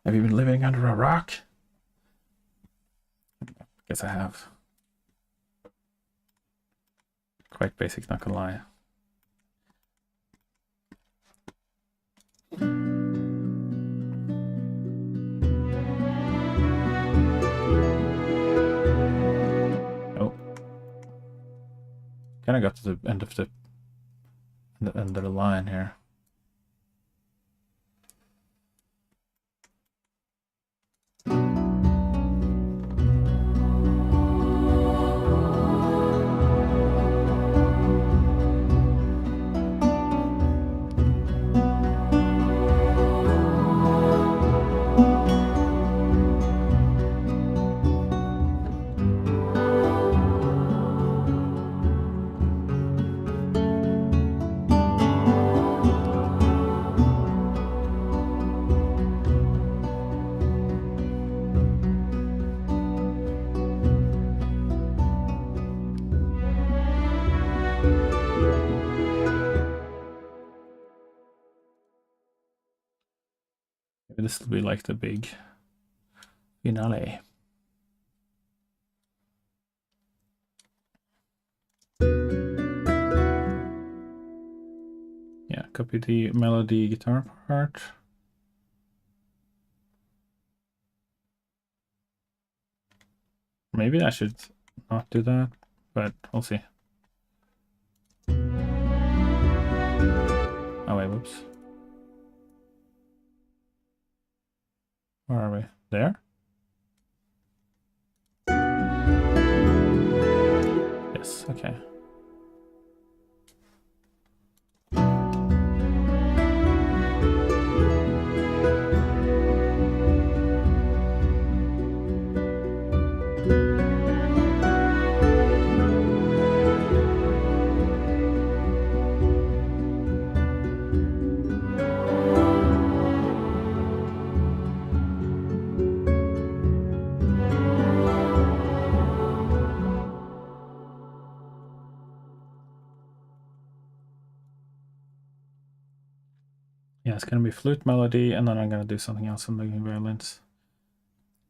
Have you been living under a rock? Guess I have. Quite basic, not gonna lie. Oh. Kind of got to the end of the line here. Maybe this will be like the big finale. copy the melody guitar part. Maybe I should not do that, but we'll see. Oh wait, whoops. Where are we? There? Yes, okay. Yeah, it's gonna be flute melody, and then I'm gonna do something else on the violins.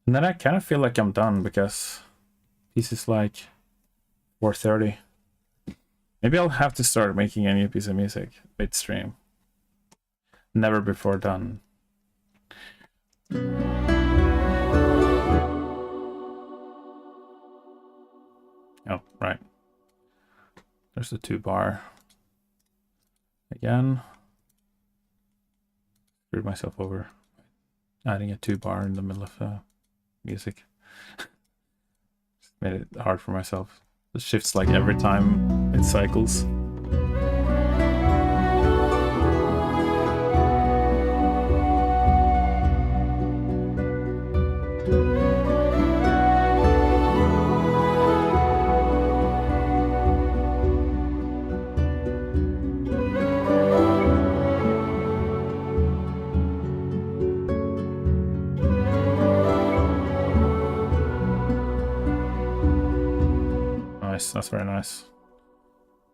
And then I kind of feel like I'm done because this is like 4:30. Maybe I'll have to start making a new piece of music midstream. Never before done. Oh, right. There's the 2-bar. Again. Screwed myself over. Adding a 2-bar in the middle of music. Just made it hard for myself. It shifts like every time it cycles. Nice, that's very nice.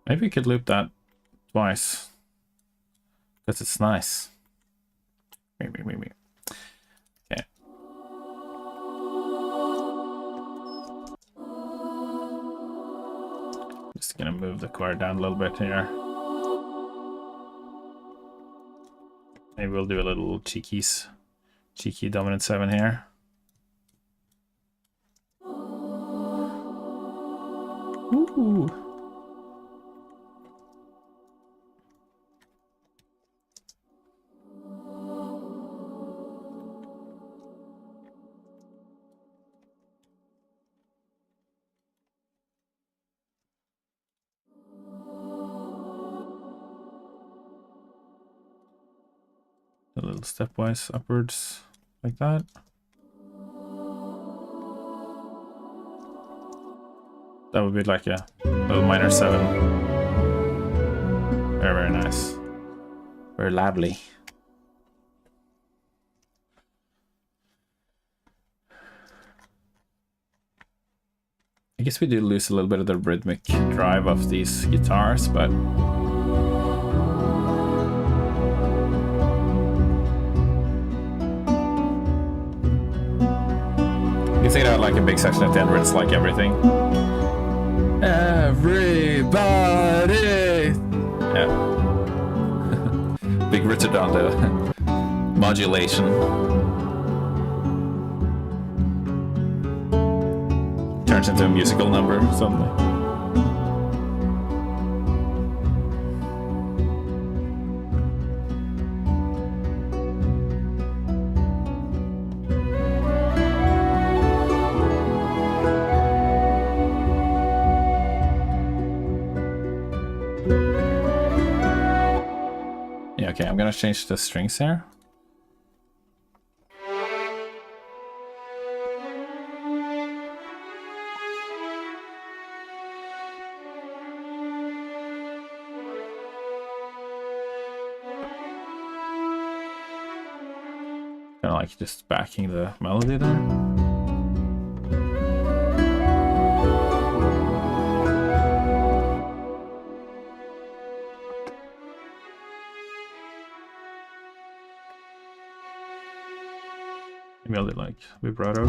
Maybe we could loop that twice. Because it's nice. Maybe. Okay. Just gonna move the chord down a little bit here. Maybe we'll do a little cheeky dominant 7 here. Ooh. A little stepwise upwards like that. That would be like a little minor 7. Very, very nice. Very lovely. I guess we do lose a little bit of the rhythmic drive of these guitars, but you think about like a big section at the end where it's like everything. Everybody! Yeah. Big Richard on the modulation. Turns into a musical number suddenly. Okay, I'm gonna change the strings here. Kind of like just backing the melody there. Maybe I'll do like vibrato.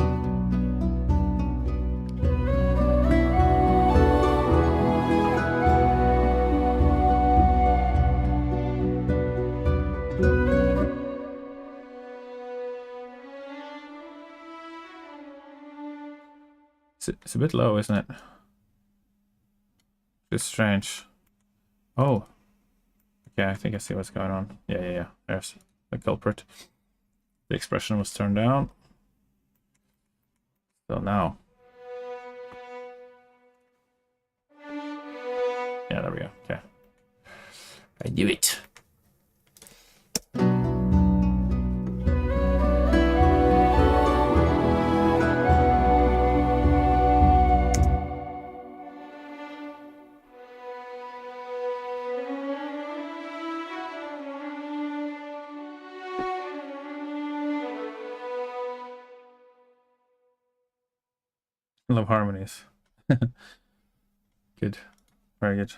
It's a bit low, isn't it? It's strange. Oh. Okay, I think I see what's going on. Yeah. There's the culprit. The expression was turned down. So now. Yeah, there we go. Okay. I knew it. I love harmonies. Good. Very good.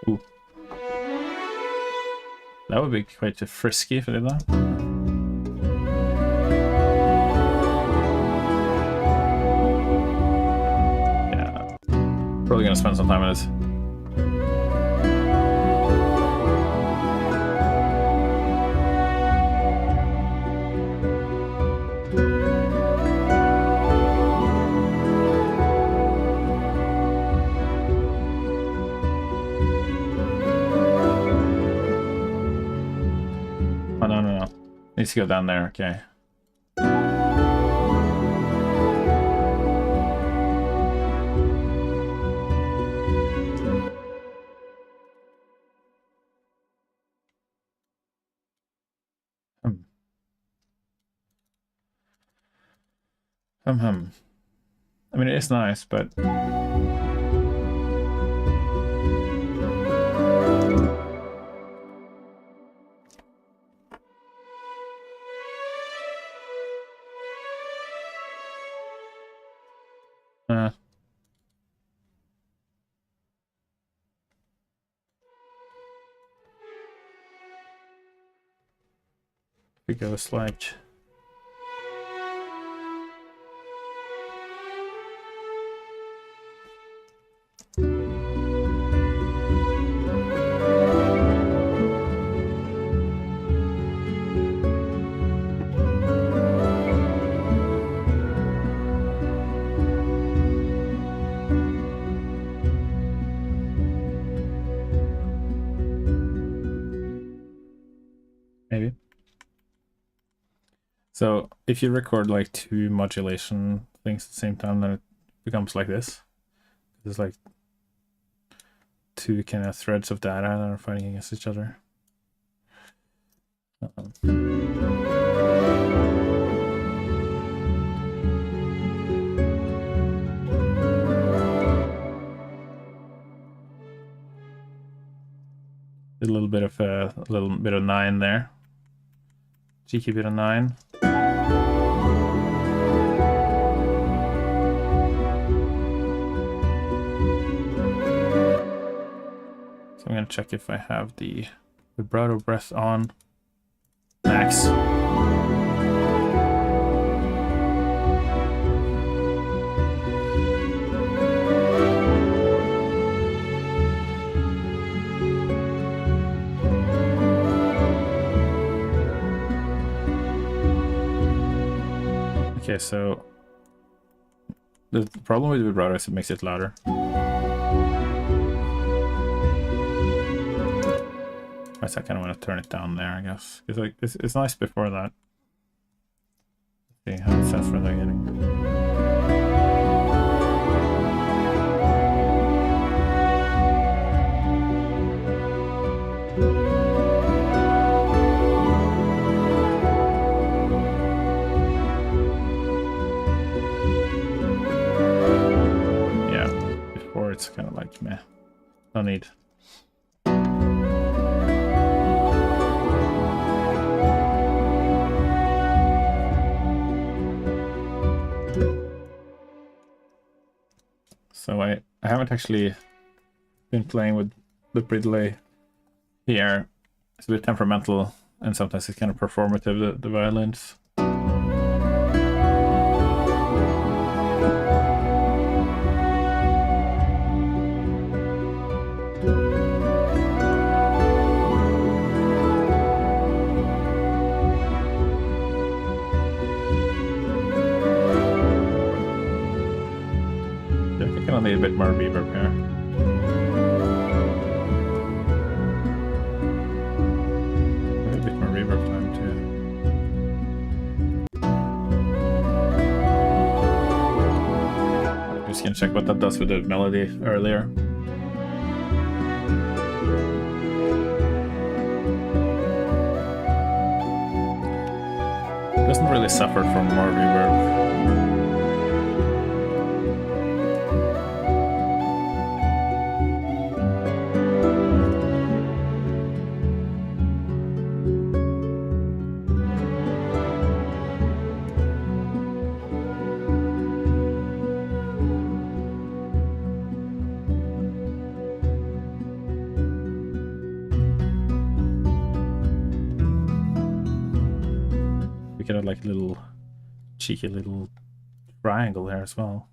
Ooh. That would be quite frisky if I did that. Yeah. Probably gonna spend some time on this. Oh, no. Needs to go down there, okay. I mean, it is nice, but... it goes like... Maybe. So if you record like two modulation things at the same time, then it becomes like this. There's like two kind of threads of data that are fighting against each other. A little bit of 9 there. Cheeky bit of 9. So I'm gonna check if I have the vibrato breath on max. Okay, so the problem with vibrato is it makes it louder. I kind of want to turn it down there, I guess. It's like it's nice before that. See how it sounds from the beginning. Yeah, before it's kind of like meh, no need. So I haven't actually been playing with the delay here. It's a bit temperamental, and sometimes it's kind of performative, the violins. I think I'll need a bit more reverb here. Maybe a bit more reverb time too. I'm just gonna check what that does with the melody earlier. It doesn't really suffer from more reverb. We could have like a little cheeky little triangle here as well.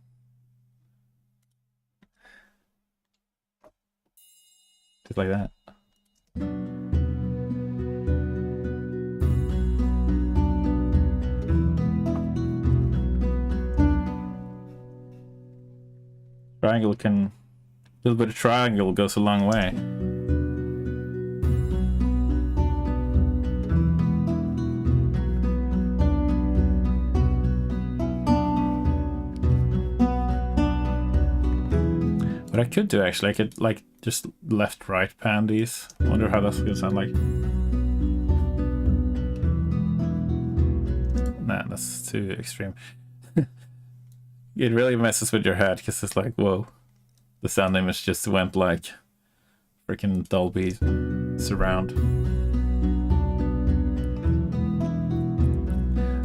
Just like that. Triangle can... A little bit of triangle goes a long way. What I could do actually, I could like just left-right pan these. I wonder how that's gonna sound like. Nah, that's too extreme. It really messes with your head because it's like, whoa, the sound image just went like freaking Dolby surround.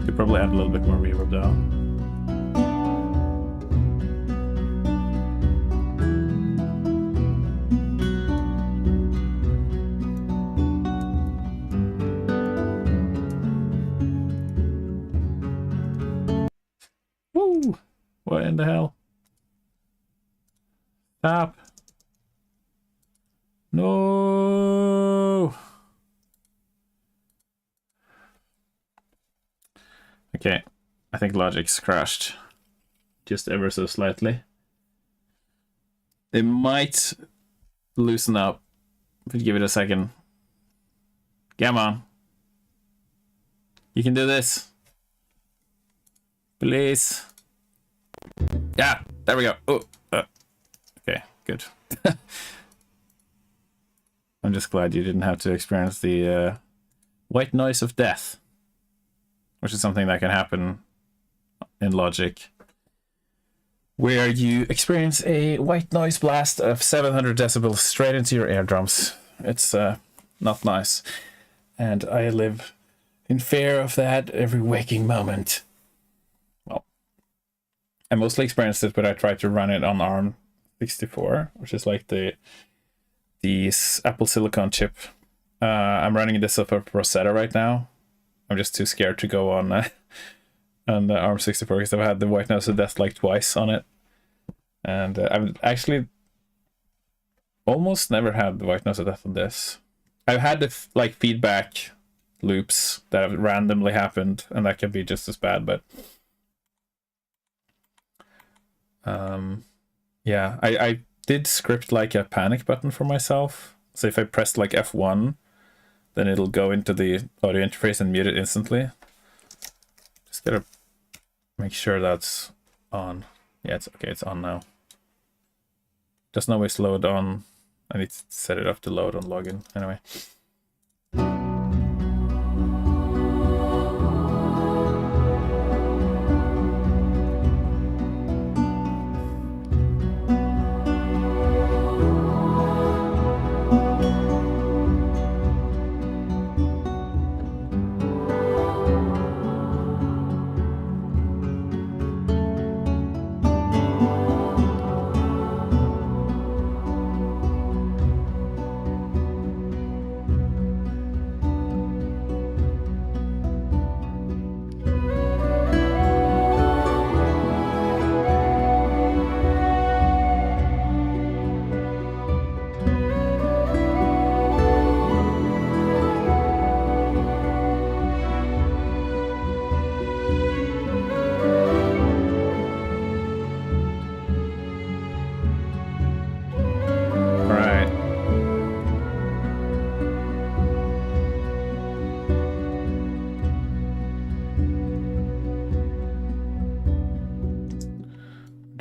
Could probably add a little bit more reverb though. Woo! What in the hell? Stop! No! Okay, I think Logic's crashed just ever so slightly. They might loosen up if you give it a second. Come on. You can do this. Please. Yeah, there we go. Oh, okay, good. I'm just glad you didn't have to experience the white noise of death, which is something that can happen in Logic, where you experience a white noise blast of 700 decibels straight into your eardrums. It's not nice, and I live in fear of that every waking moment. Well, I mostly experienced it, but I tried to run it on ARM64, which is like the Apple Silicon chip. I'm running this off of Rosetta right now. I'm just too scared to go on the ARM64 because I've had the white noise of death like twice on it, and I've actually almost never had the white noise of death on this. I've had the like feedback loops that have randomly happened, and that can be just as bad. But yeah, I did script like a panic button for myself. So if I pressed like F1, then it'll go into the audio interface and mute it instantly. Just gotta make sure that's on. Yeah, it's okay, it's on now. Doesn't always load on. I need to set it up to load on login anyway.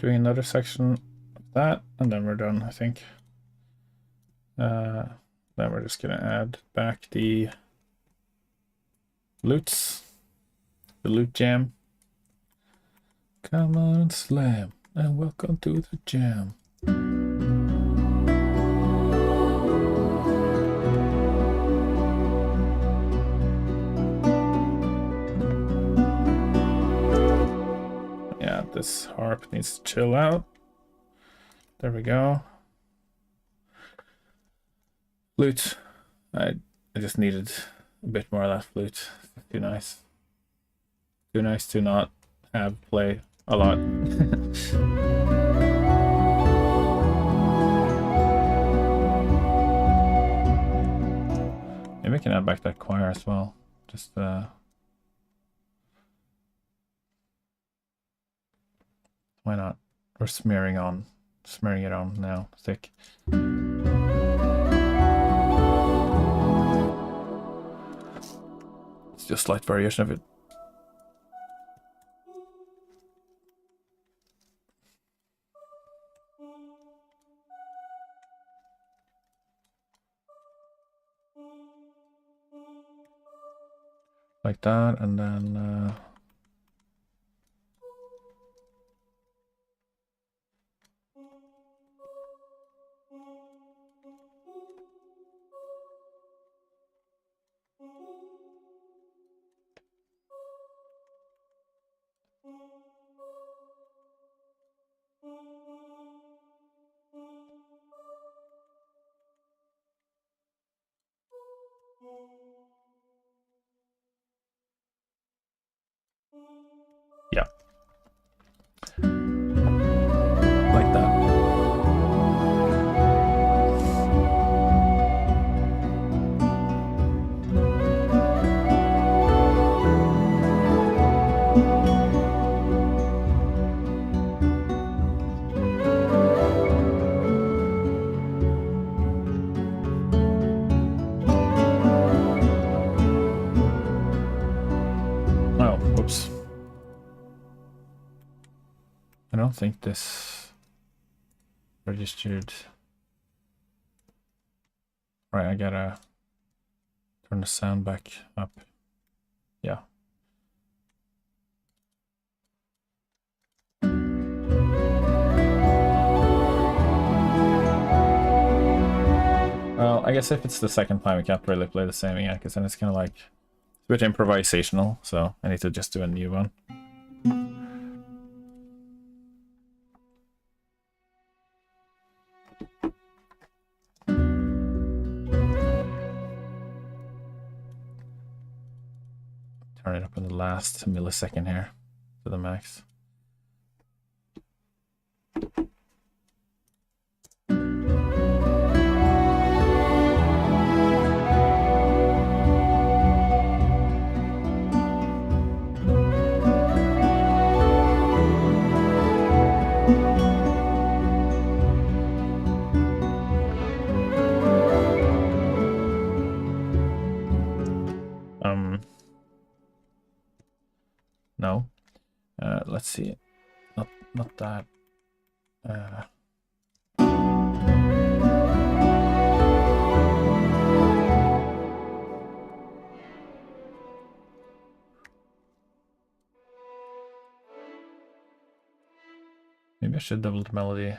doing another section of that, and then we're done, I think. Then we're just gonna add back the loots, the loot jam. Come on, slam, and welcome to the jam. Yeah, this harp needs to chill out. There we go. Flute. I just needed a bit more of that flute. Too nice. Too nice to not have play a lot. Maybe I can add back that choir as well. Just why not? We're smearing it on now. Thick. It's just a slight variation of it. Like that, and then yeah. Like that. Oh, whoops. I don't think this registered. Right, I gotta turn the sound back up. Yeah. Well, I guess if it's the second time, we can't really play the same again, because then it's kind of like a bit improvisational, so I need to just do a new one. Turn it up in the last millisecond here to the max. No. Let's see. Not that. Maybe I should double the melody.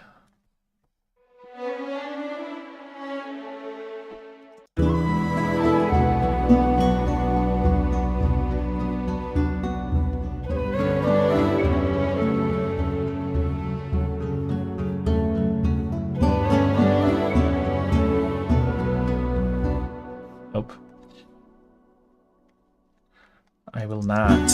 Nope. I will not.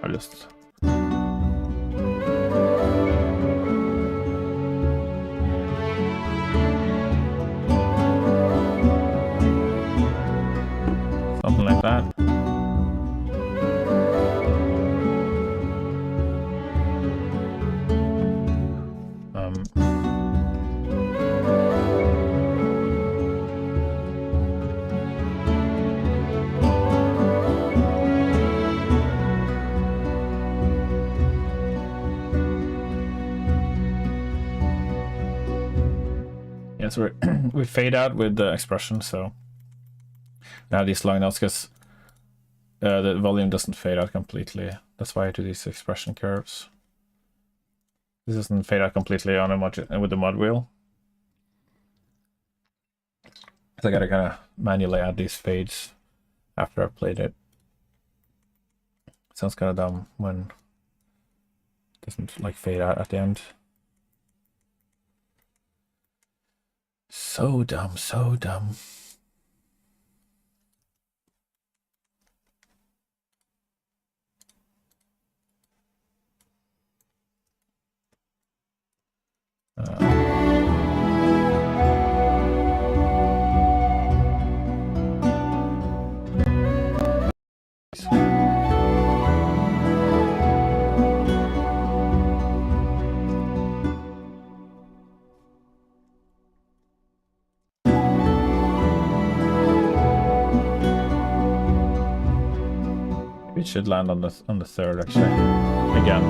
I'll just... something like that. Yes, we fade out with the expression, so now these long notes, because the volume doesn't fade out completely. That's why I do these expression curves. This doesn't fade out completely on a with the mod wheel. So I gotta kind of manually add these fades after I've played it. Sounds kind of dumb when it doesn't like fade out at the end. So dumb, so dumb. It should land on the third actually. Again.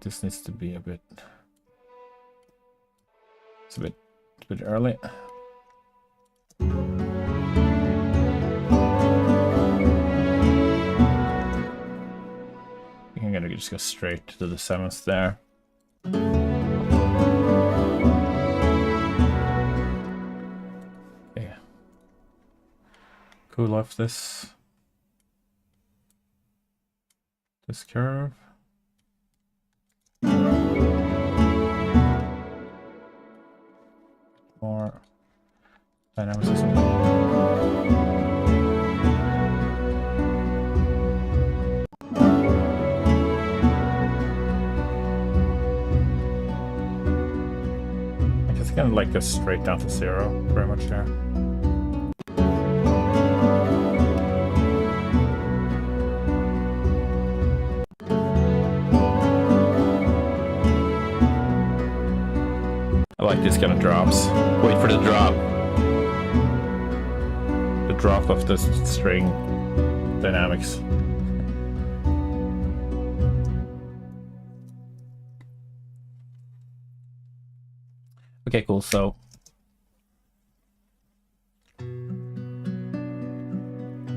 This needs to be a bit. It's a bit early. I'm gonna just go straight to the 7th there. Okay. Cool off this curve. More dynamicism. It's gonna like go straight down to 0 very much here. I like these kind of drops. Wait for the drop. The drop of the string dynamics. Okay, cool. So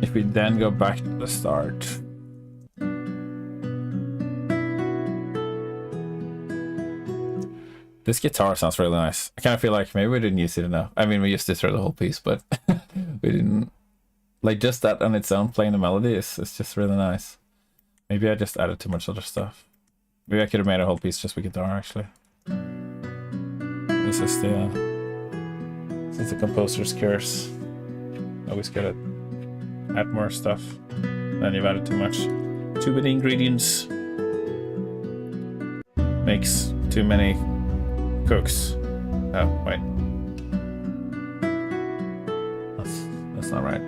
if we then go back to the start. This guitar sounds really nice. I kind of feel like maybe we didn't use it enough. I mean, we used it through the whole piece, but we didn't. Like, just that on its own, playing the melody is just really nice. Maybe I just added too much other stuff. Maybe I could have made a whole piece just with guitar, actually. This is the composer's curse. Always gotta add more stuff. Then you've added too much. Too many ingredients makes too many cooks. Oh, wait. That's not right.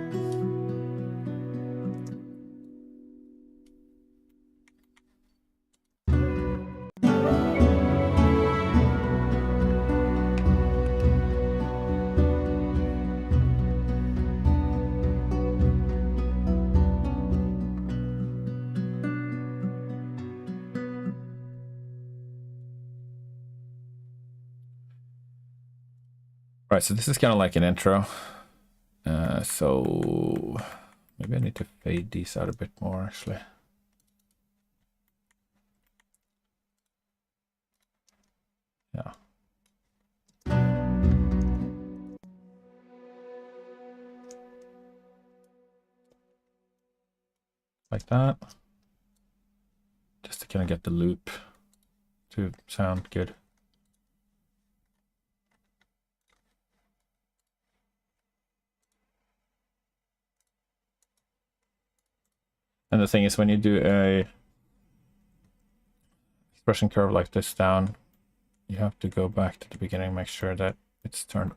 Right, so this is kind of like an intro. So maybe I need to fade these out a bit more, actually. Yeah. Like that. Just to kind of get the loop to sound good. And the thing is, when you do a expression curve like this down, you have to go back to the beginning, make sure that it's turned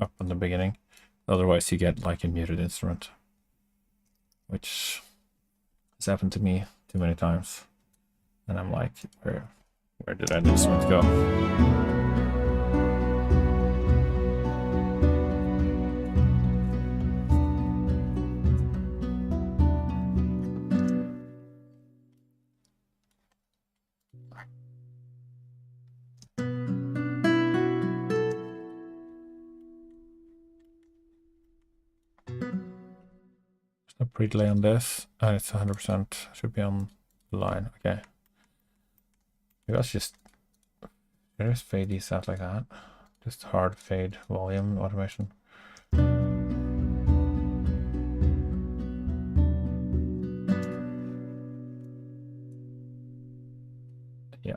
up in the beginning. Otherwise you get like a muted instrument, which has happened to me too many times. And I'm like, where did that instrument go? There's no pre-delay on this. It's 100%. Should be on the line. Okay. Maybe let's just fade these out like that. Just hard fade volume automation. Yeah.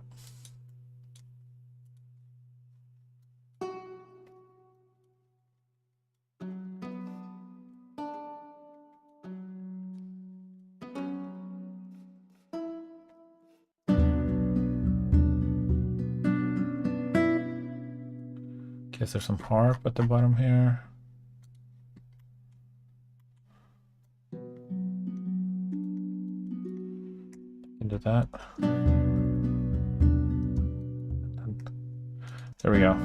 Guess there's some harp at the bottom here. Into that. There we go.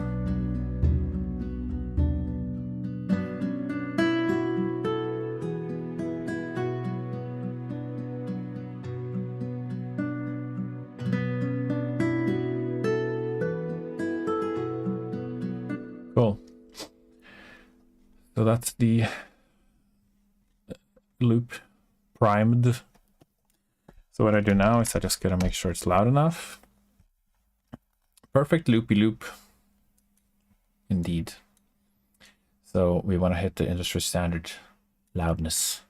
Cool. So that's the loop primed. So what I do now is I just gotta make sure it's loud enough. Perfect loopy loop. Indeed. So we want to hit the industry standard loudness,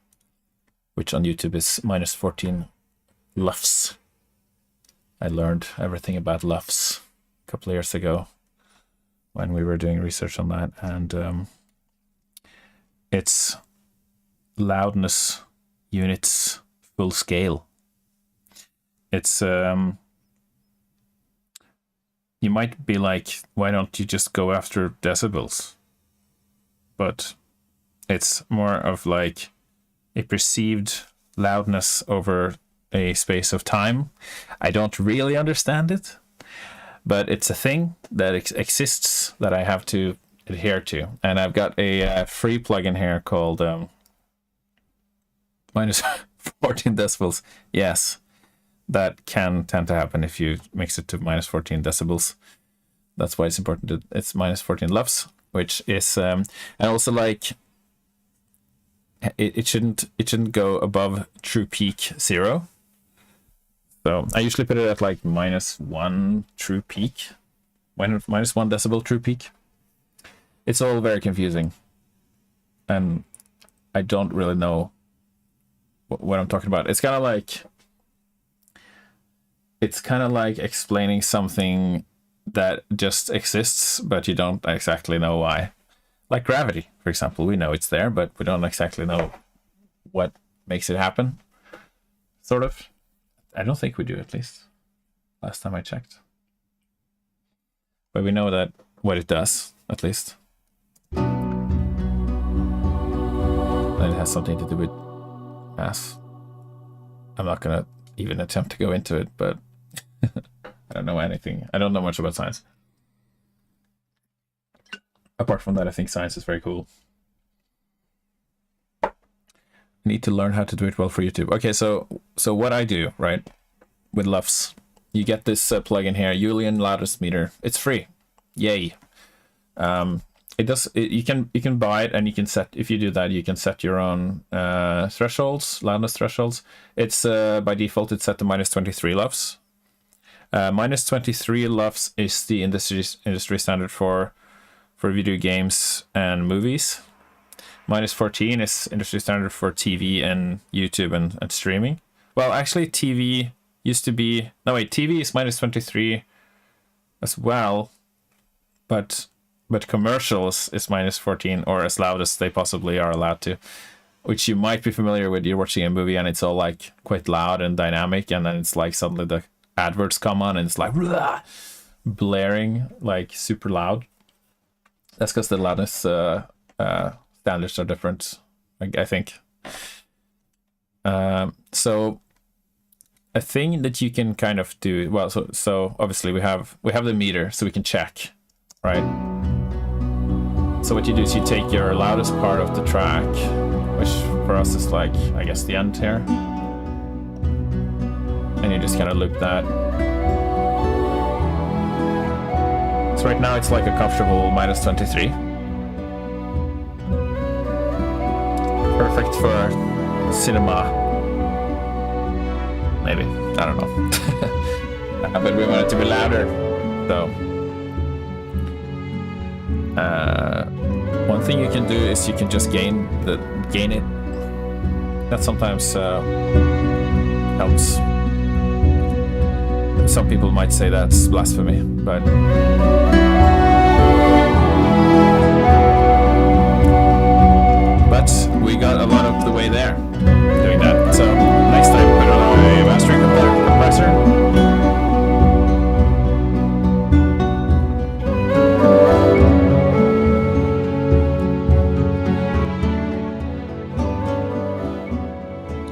which on YouTube is -14 lufs. I learned everything about lufs a couple of years ago when we were doing research on that, and it's loudness units full scale. It's you might be like, why don't you just go after decibels? But it's more of like a perceived loudness over a space of time. I don't really understand it, but it's a thing that exists that I have to adhere to. And I've got a free plugin here called -14 decibels. Yes. That can tend to happen if you mix it to -14 decibels. That's why it's important that it's -14 lufs, which is and also like it shouldn't go above true peak 0. So I usually put it at like -1 true peak, -1 decibel true peak. It's all very confusing, and I don't really know what I'm talking about. It's kind of like explaining something that just exists, but you don't exactly know why. Like gravity, for example. We know it's there, but we don't exactly know what makes it happen. Sort of. I don't think we do, at least. Last time I checked. But we know that what it does, at least. And it has something to do with mass. I'm not gonna even attempt to go into it, but I don't know anything. I don't know much about science. Apart from that, I think science is very cool. I need to learn how to do it well for YouTube. Okay, so what I do, right, with LUFS, you get this plugin here, Julian Loudness Meter. It's free. Yay. You can buy it, and you can set, if you do that, you can set your own thresholds, loudness thresholds. It's by default it's set to -23 lufs. -23 lufs is the industry standard for video games and movies. -14 is industry standard for TV and YouTube and streaming. Well, actually TV used to be, no wait, TV is -23 as well, but commercials is -14, or as loud as they possibly are allowed to, which you might be familiar with. You're watching a movie and it's all like quite loud and dynamic, and then it's like suddenly the adverts come on and it's like blaring, like super loud. That's because the loudness standards are different, I think. So a thing that you can kind of do, well, so obviously we have the meter, so we can check, right? So what you do is you take your loudest part of the track, which for us is like, I guess, the end here, and you just kind of loop that. So right now it's like a comfortable -23. Perfect for cinema. Maybe. I don't know. But we want it to be louder. So one thing you can do is you can just gain it. That sometimes helps. Some people might say that's blasphemy, but we got a lot of the way there doing that. So next time, put on a mastering compressor.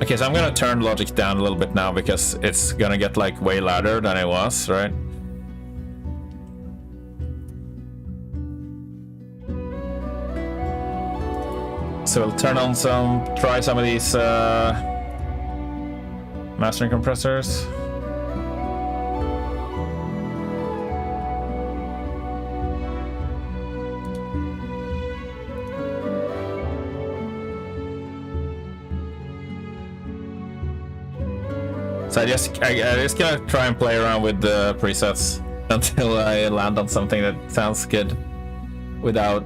Okay, so I'm gonna turn Logic down a little bit now because it's gonna get like way louder than it was, right? So we'll turn on try some of these mastering compressors. So I just gonna try and play around with the presets until I land on something that sounds good without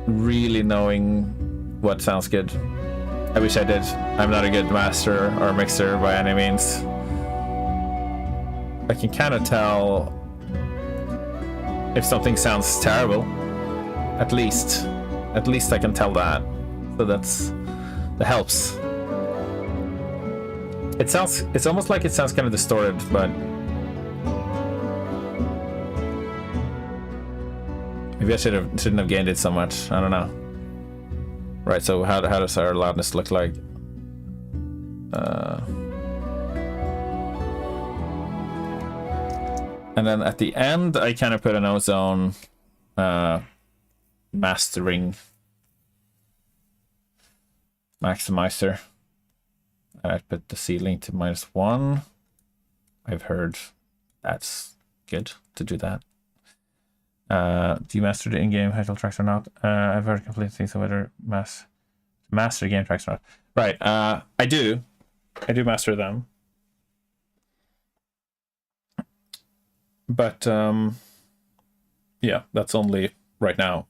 really knowing what sounds good. I wish I did. I'm not a good master or mixer by any means. I can kind of tell if something sounds terrible. At least I can tell that. So that helps. It's almost like it sounds kind of distorted, but maybe I shouldn't have gained it so much. I don't know. Right, so how does our loudness look like? And then at the end, I kind of put an ozone mastering maximizer. I put the ceiling to -1. I've heard that's good to do that. Do you master the in-game title tracks or not? I've heard complete things on whether master game tracks or not. Right, I do master them. But yeah, that's only right now.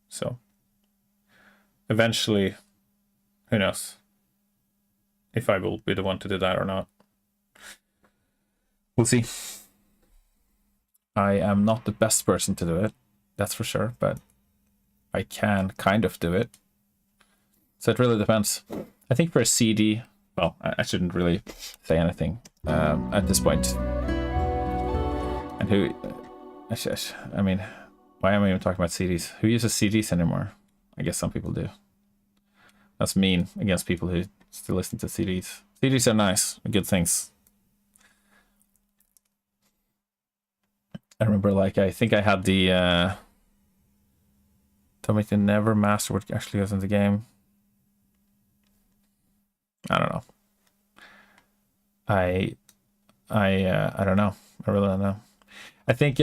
So eventually, who knows if I will be the one to do that or not. We'll see. I am not the best person to do it, that's for sure, but I can kind of do it. So it really depends. I think for a CD, well, I shouldn't really say anything at this point. And who, I mean, why am I even talking about CDs? Who uses CDs anymore? I guess some people do. That's mean against people who still listen to CDs. CDs are nice, good things. I remember, like, I think I had the told me to never master what actually goes in the game. I don't know. I don't know. I really don't know. I think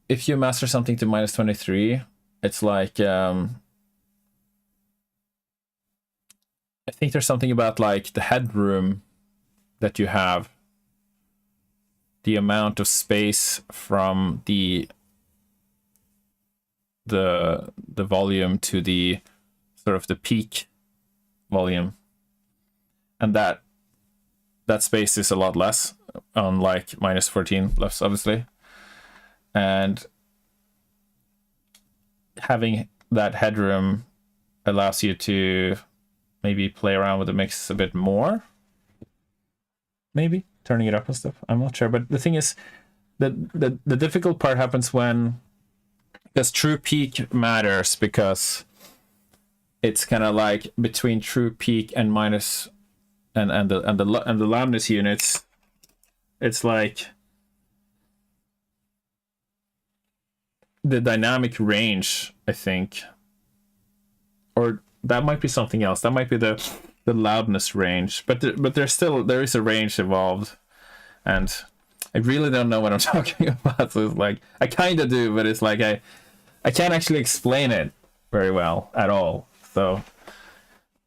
if you master something to -23, it's like I think there's something about like the headroom that you have, the amount of space from the volume to the sort of the peak volume, and that space is a lot less on like -14 left, obviously, and having that headroom allows you to maybe play around with the mix a bit more, maybe turning it up and stuff. I'm not sure, but the thing is that the difficult part happens when, because true peak matters, because it's kind of like between true peak and minus and the loudness units. It's like the dynamic range, I think, or that might be something else. That might be the loudness range, but there is a range involved, and I really don't know what I'm talking about. So it's like, I kind of do, but it's like I can't actually explain it very well at all. So,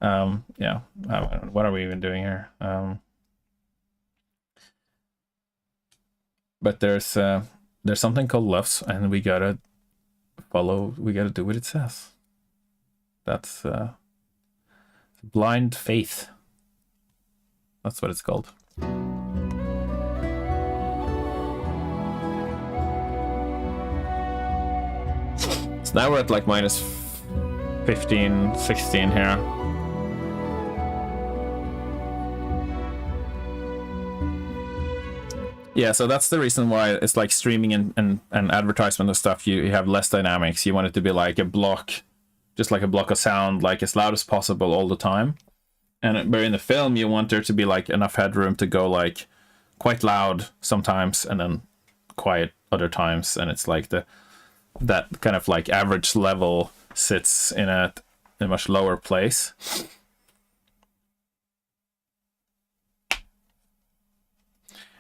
yeah, what are we even doing here? But there's something called LUFS, and we gotta do what it says. That's blind faith. That's what it's called. So now we're at like minus 15, 16 here. Yeah, so that's the reason why it's like streaming and advertisement and stuff. You have less dynamics. You want it to be like a block, just like a block of sound, like as loud as possible all the time. And but in the film, you want there to be like enough headroom to go like quite loud sometimes and then quiet other times. And it's like that kind of like average level sits in a much lower place.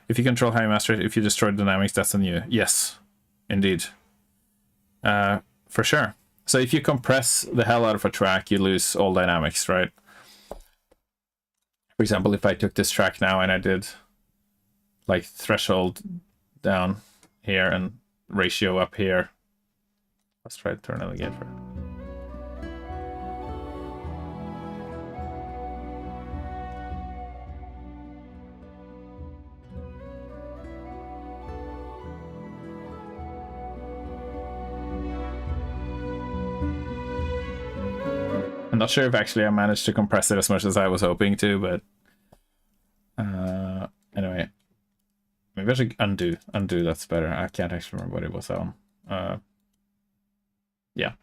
If you control how you master it, if you destroy dynamics, that's on you. Yes, indeed. For sure. So if you compress the hell out of a track, you lose all dynamics, right? For example, if I took this track now and I did like threshold down here and ratio up here. Let's try to turn it again for. I'm not sure if actually I managed to compress it as much as I was hoping to, but anyway, maybe I should undo. That's better. I can't actually remember what it was on. Yeah.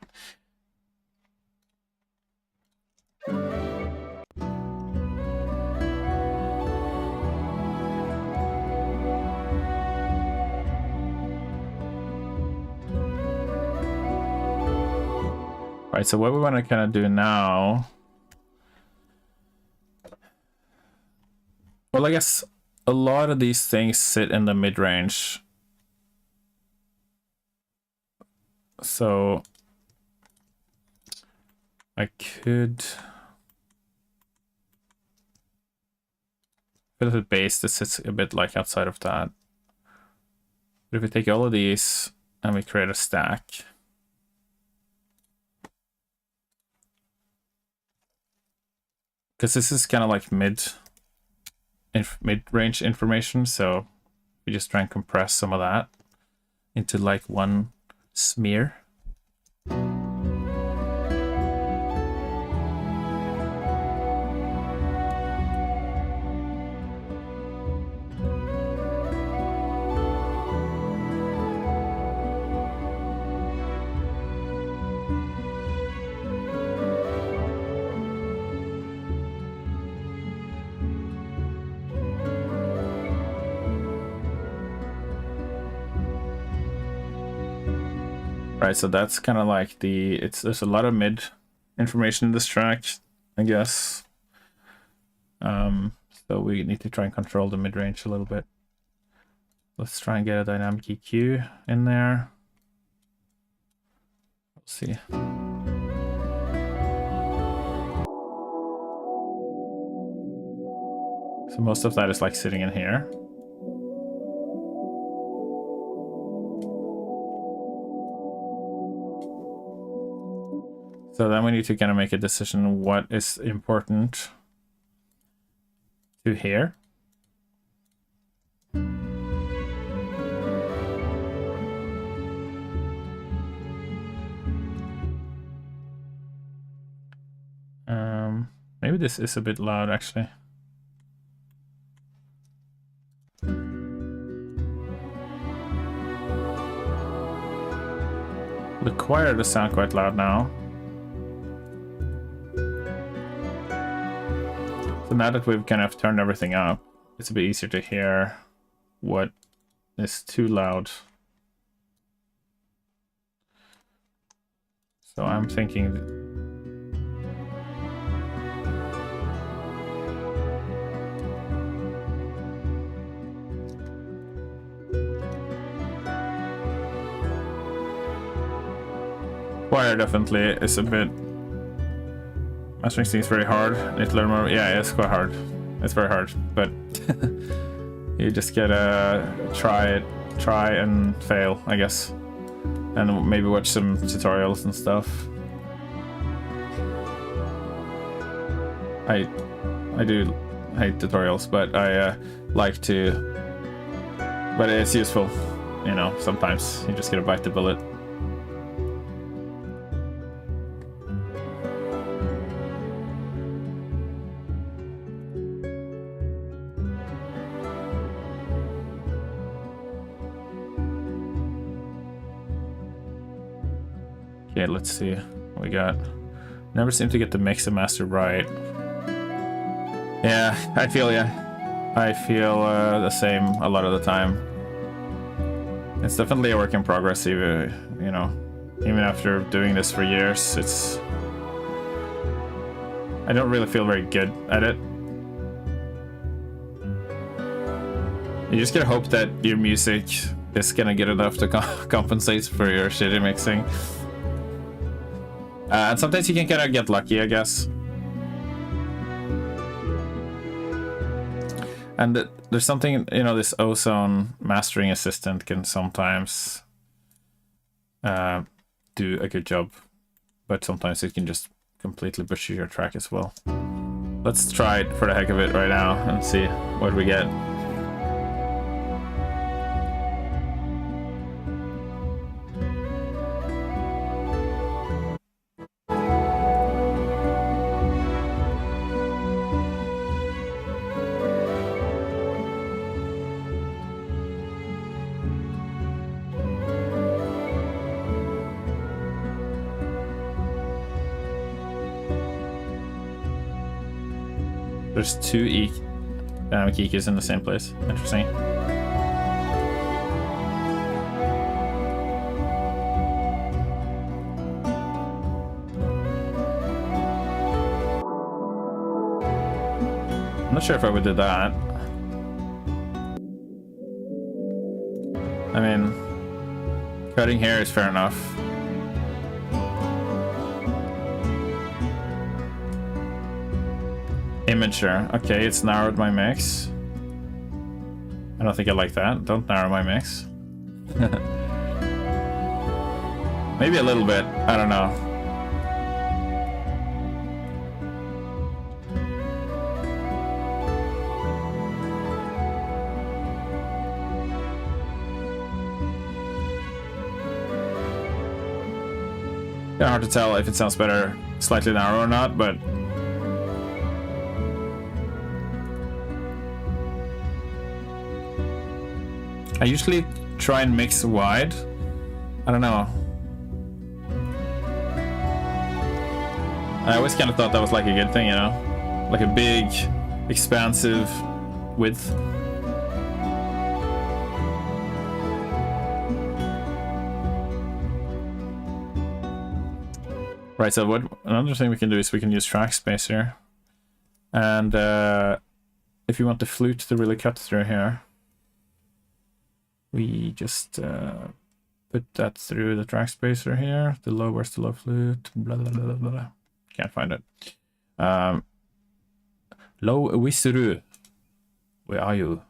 Right, so what we want to kind of do now, well, I guess a lot of these things sit in the mid-range. So I could put a base that sits a bit like outside of that. But if we take all of these and we create a stack, because this is kind of like mid-range information, so we just try and compress some of that into like one smear. Right, so that's kind of like there's a lot of mid information in this track, I guess. So we need to try and control the mid range a little bit. Let's try and get a dynamic EQ in there. Let's see. So most of that is like sitting in here. So then we need to kind of make a decision what is important to hear. Maybe this is a bit loud actually. The choir does sound quite loud now. So now that we've kind of turned everything up, it's a bit easier to hear what is too loud. So I'm thinking Choir definitely is a bit... Mastering things very hard. Need to learn more. Yeah, it's quite hard. It's very hard, but you just gotta try and fail, I guess, and maybe watch some tutorials and stuff. I do hate tutorials, but I like to. But it's useful, you know. Sometimes you just gotta bite the bullet. Okay, let's see what we got. Never seem to get the mix and master right. Yeah, I feel the same a lot of the time. It's definitely a work in progress, even, you know, even after doing this for years. I don't really feel very good at it. You just gotta hope that your music is gonna get enough to compensate for your shitty mixing. And sometimes you can kind of get lucky, I guess. And there's something, you know, this Ozone mastering assistant can sometimes do a good job, but sometimes it can just completely butcher your track as well. Let's try it for the heck of it right now and see what we get. There's two key keys in the same place. Interesting. I'm not sure if I would do that. I mean, cutting hair is fair enough. Imager. Okay, it's narrowed my mix. I don't think I like that. Don't narrow my mix. Maybe a little bit. I don't know. Kind of hard to tell if it sounds better slightly narrow or not, but I usually try and mix wide. I don't know. I always kind of thought that was like a good thing, you know? Like a big, expansive width. Right, so what another thing we can do is we can use track space here. And if you want the flute to really cut through here, we just put that through the track spacer here. The low, where's the low flute? Blah, blah, blah, blah, blah. Can't find it. Low Wisuru. Where are you?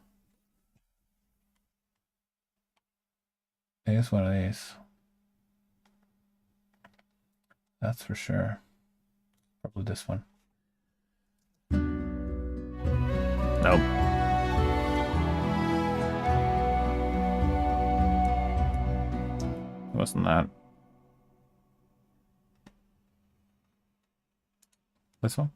I guess one of these. That's for sure. Probably this one. Nope. It wasn't that. This one?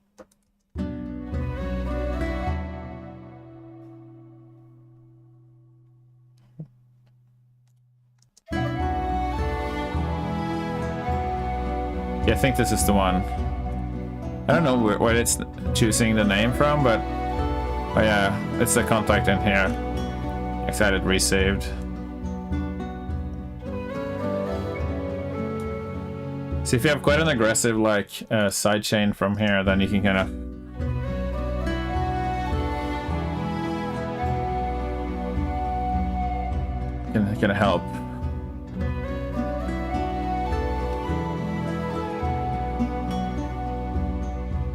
Yeah, I think this is the one. I don't know where it's choosing the name from, but oh yeah, it's the contact in here. Excited resaved. So if you have quite an aggressive like side chain from here, then you can kind of can help.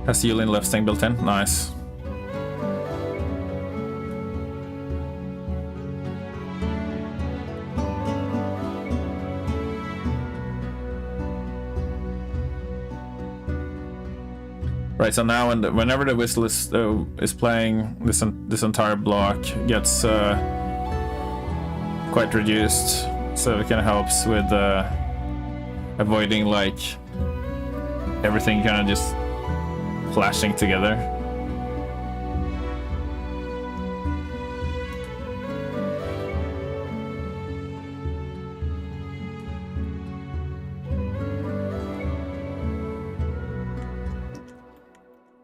Has Yulin lifting built in? Nice. Right, so now whenever the whistle is playing, this entire block gets quite reduced, so it kind of helps with avoiding like everything kind of just flashing together.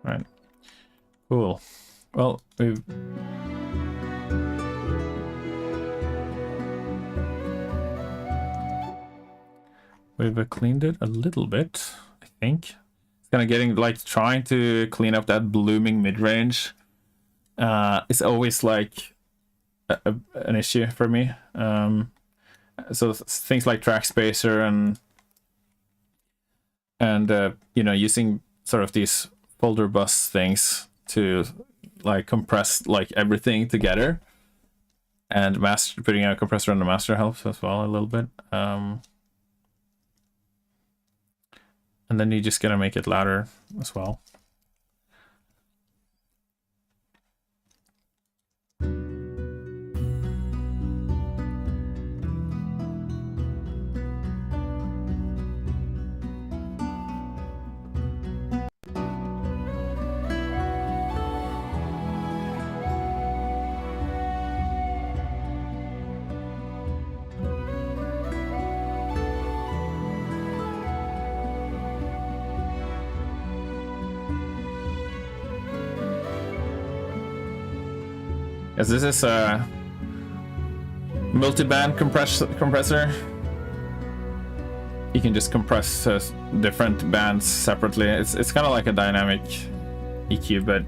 Right. Cool. Well, we've cleaned it a little bit, I think. It's kind of getting like trying to clean up that blooming mid-range. It's always like an issue for me. So things like track spacer and you know, using sort of these folder bus things to like compress like everything together, and putting a compressor on the master helps as well a little bit. And then you just gotta make it louder as well. Yes, this is a multi-band compressor. You can just compress different bands separately. It's kind of like a dynamic EQ, but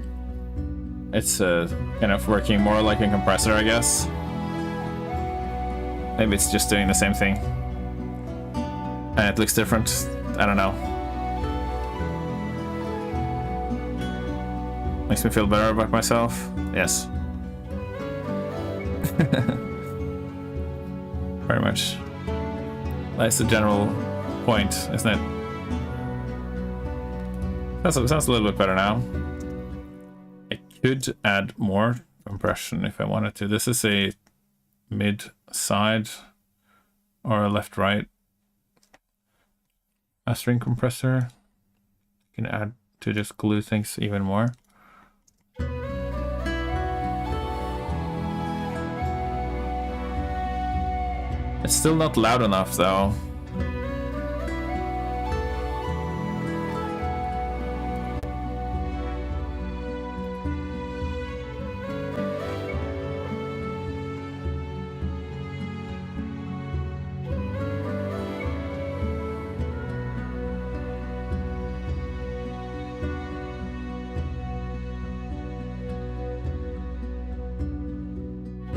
it's kind of working more like a compressor, I guess. Maybe it's just doing the same thing, and it looks different. I don't know. Makes me feel better about myself. Yes. Very much. That's the general point, isn't it? Sounds a little bit better now. I could add more compression if I wanted to. This is a mid side or a left right mastering compressor. You can add to just glue things even more. It's still not loud enough though.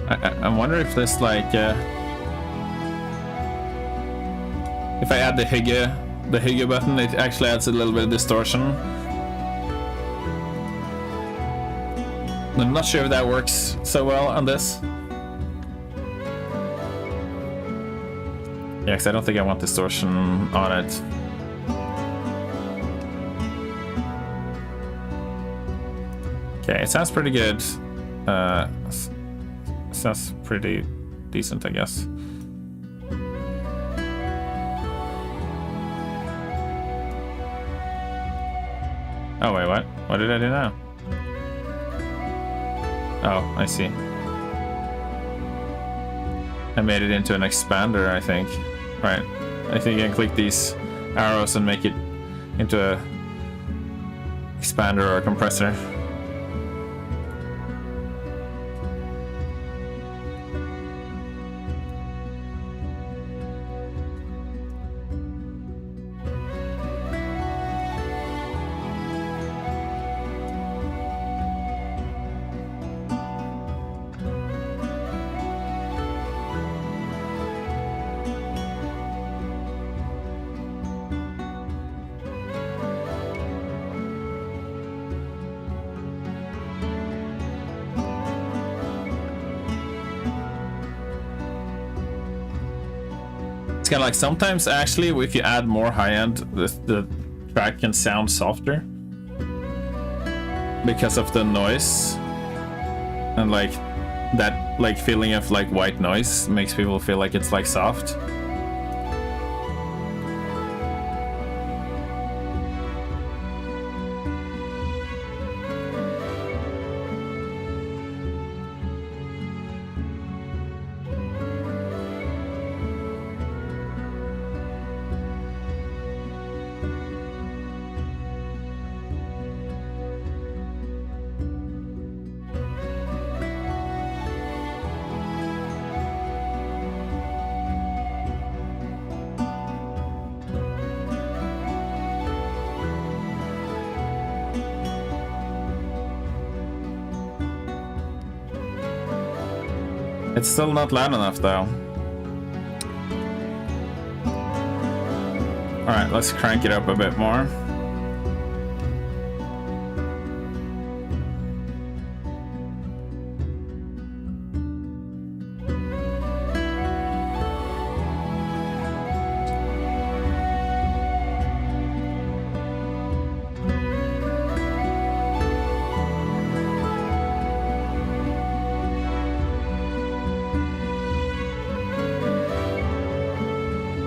I wonder if this like if I add the hygge button, it actually adds a little bit of distortion. I'm not sure if that works so well on this. Yeah, because I don't think I want distortion on it. Okay, it sounds pretty good. Sounds pretty decent, I guess. Oh wait, what? What did I do now? Oh, I see. I made it into an expander, I think. Right. I think I can click these arrows and make it into a expander or a compressor. kind of like sometimes actually if you add more high end, the track can sound softer because of the noise, and like that like feeling of like white noise makes people feel like it's like soft. It's still not loud enough though. Alright, let's crank it up a bit more.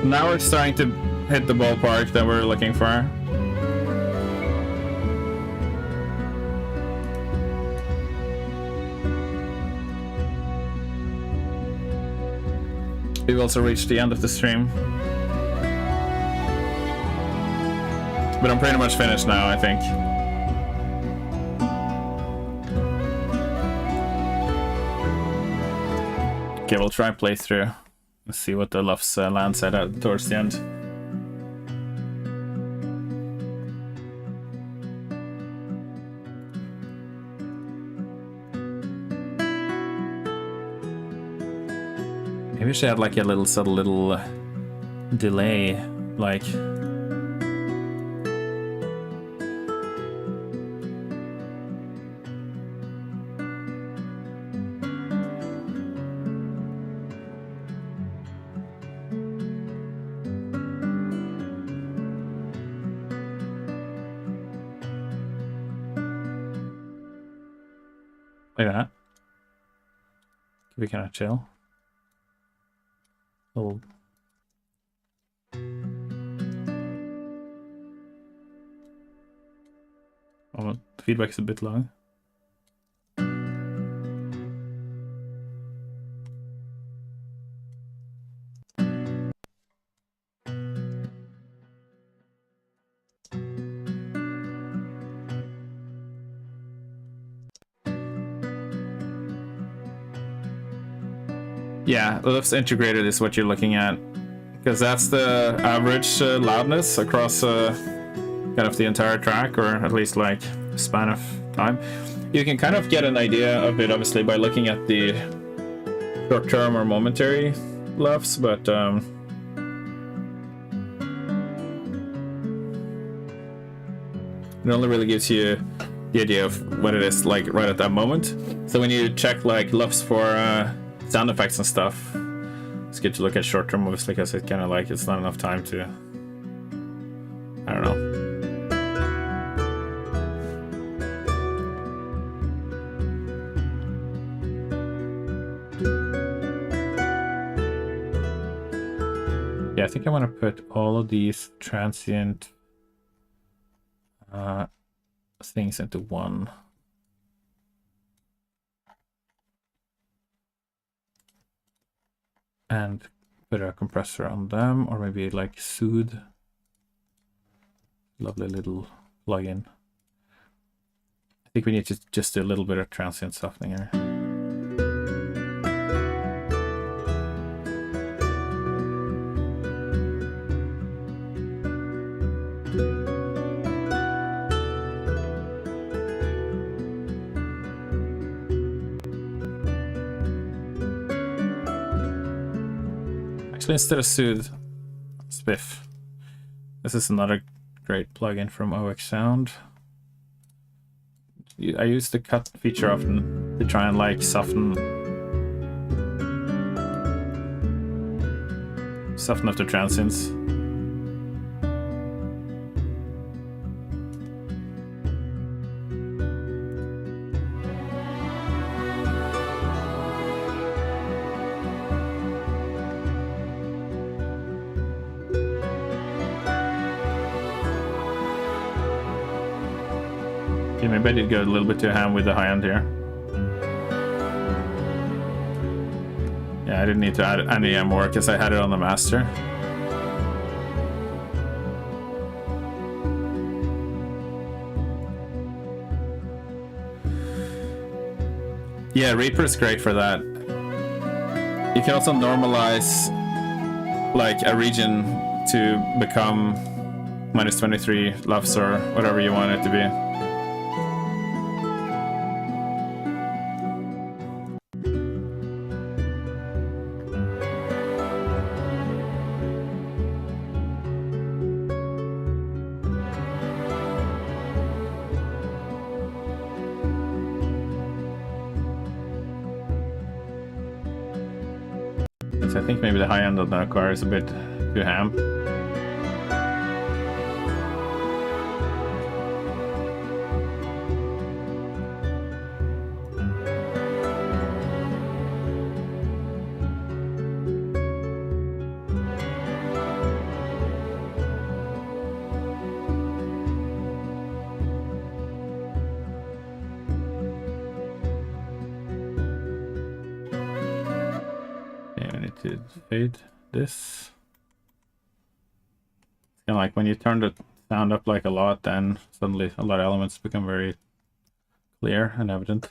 Now we're starting to hit the ballpark that we're looking for. We've also reached the end of the stream. But I'm pretty much finished now, I think. Okay, we'll try playthrough. Let's see what the Luffs lands at towards the end. Maybe we should have like a little subtle little delay, like. Like that. Could be kind of chill. Little. Oh, the feedback's a bit long. Yeah, the Luffs integrated is what you're looking at, because that's the average loudness across kind of the entire track, or at least like span of time. You can kind of get an idea of it obviously by looking at the short-term or momentary Luffs, but it only really gives you the idea of what it is like right at that moment. So when you check like Luffs for sound effects and stuff, it's good to look at short-term obviously, because it kind of like it's not enough time to, I don't know. Yeah, I think I want to put all of these transient things into one. And put a compressor on them, or maybe like Soothe. Lovely little plugin. I think we need to just do a little bit of transient softening here. Instead of Soothe, Spiff. This is another great plugin from OX Sound. I use the cut feature often to try and like soften Soften up the transients. Okay, maybe I did go a little bit too ham with the high end here. Yeah, I didn't need to add any more because I had it on the master. Yeah, Reaper is great for that. You can also normalize like a region to become minus 23 LUFS or whatever you want it to be. I think maybe the high end of the car is a bit too ham. To fade this. It's kind of like when you turn the sound up like a lot, then suddenly a lot of elements become very clear and evident.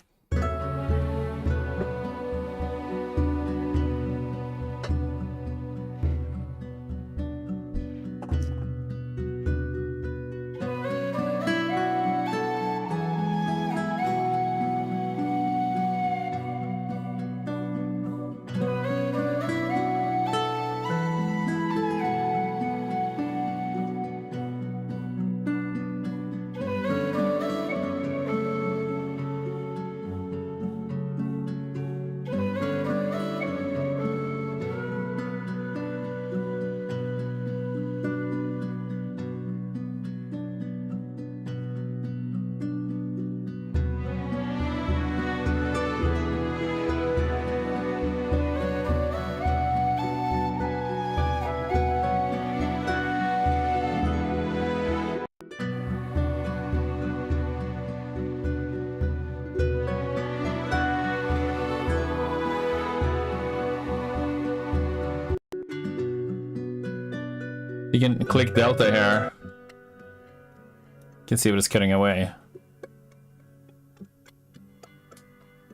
You can click delta here. You can see what it's cutting away.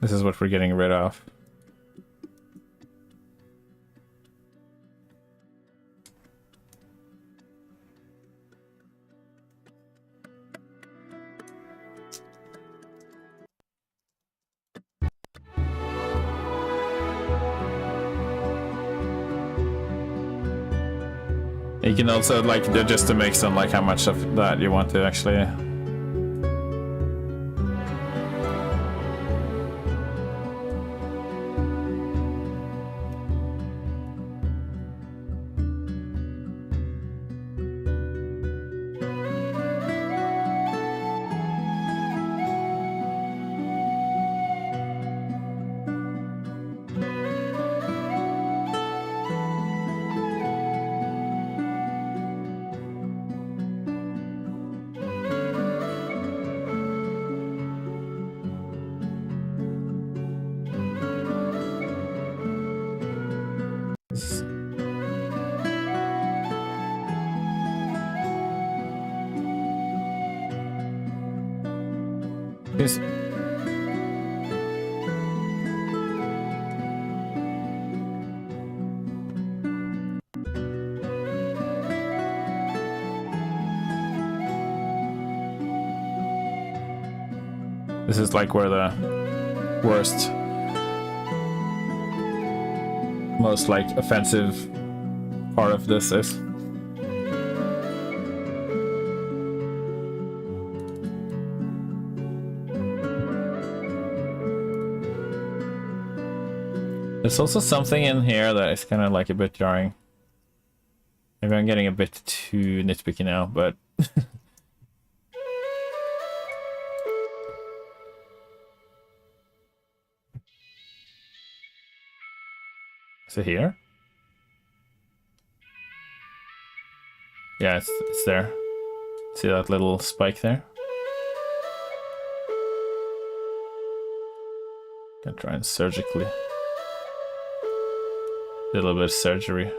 This is what we're getting rid of. You can also like adjust the mix on like how much of that you want to actually. This is like where the worst, most like offensive part of this is. There's also something in here that is kind of like a bit jarring. Maybe I'm getting a bit too nitpicky now, but is it here? Yeah, it's there. See that little spike there? Gonna try and surgically. A little bit of surgery.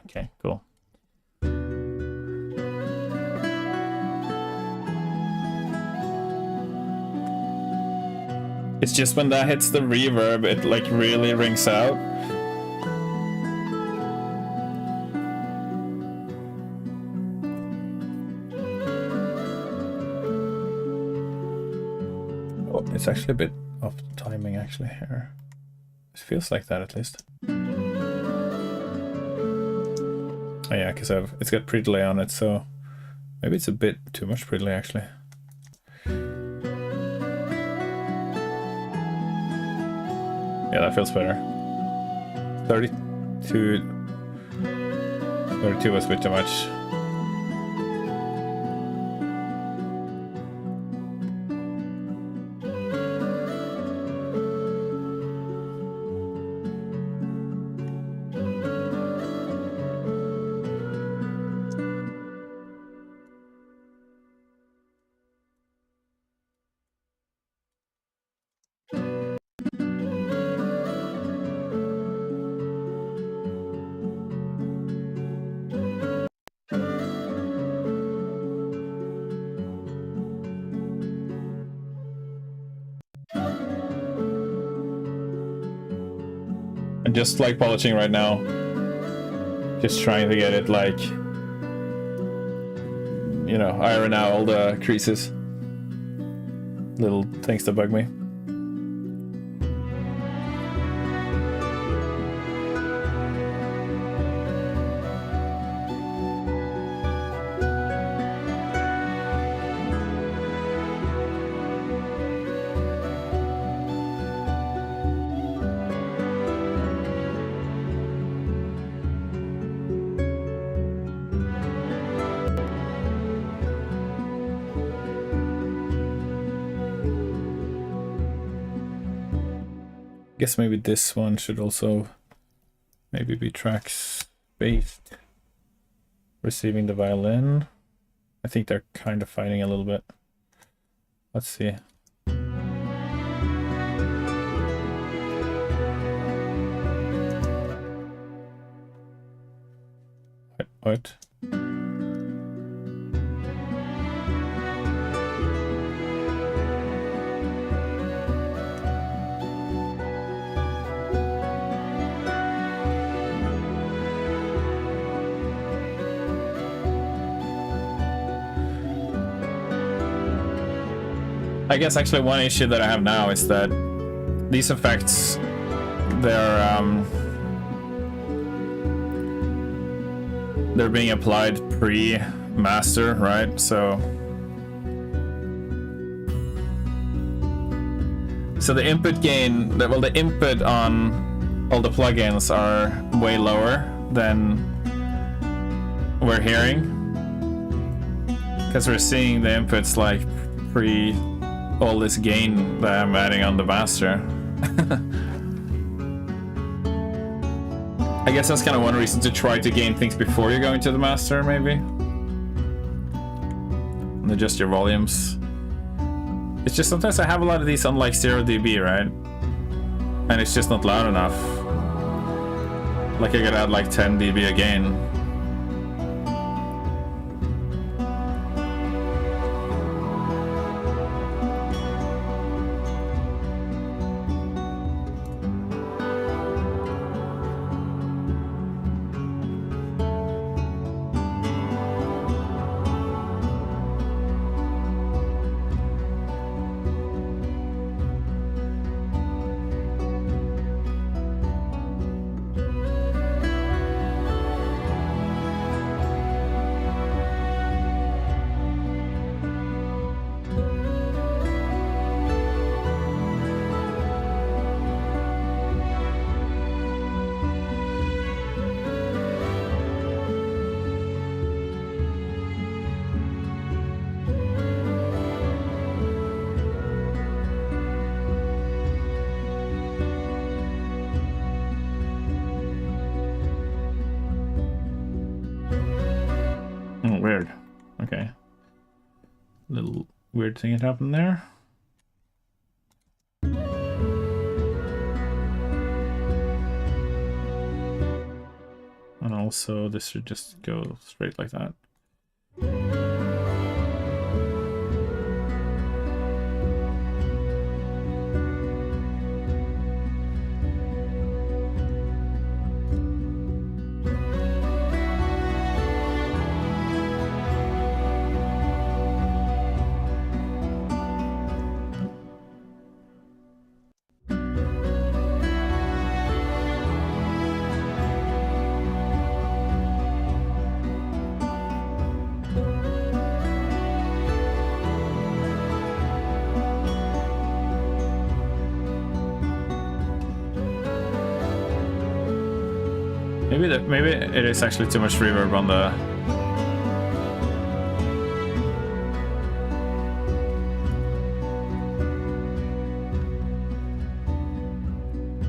Okay, cool. It's just when that hits the reverb, it like really rings out. Oh, it's actually a bit off timing actually here. It feels like that at least. Oh yeah, because it's got pre-delay on it, so maybe it's a bit too much pre-delay actually. Yeah, that feels better. 32 was a bit too much. I'm just like polishing right now. Just trying to get it like, you know, iron out all the creases. Little things that bug me. Guess maybe this one should also maybe be tracks based. Receiving the violin. I think they're kind of fighting a little bit. Let's see. What? I guess actually one issue that I have now is that these effects, they're being applied pre-master, right? So the input gain, well, the input on all the plugins are way lower than we're hearing, because we're seeing the inputs like pre all this gain that I'm adding on the master. I guess that's kind of one reason to try to gain things before you're going to the master, maybe. And adjust your volumes. It's just sometimes I have a lot of these on like 0 dB, right? And it's just not loud enough. Like I could add like 10 dB a gain. weird thing had happened there. And also this should just go straight like that. Maybe it is actually too much reverb on the.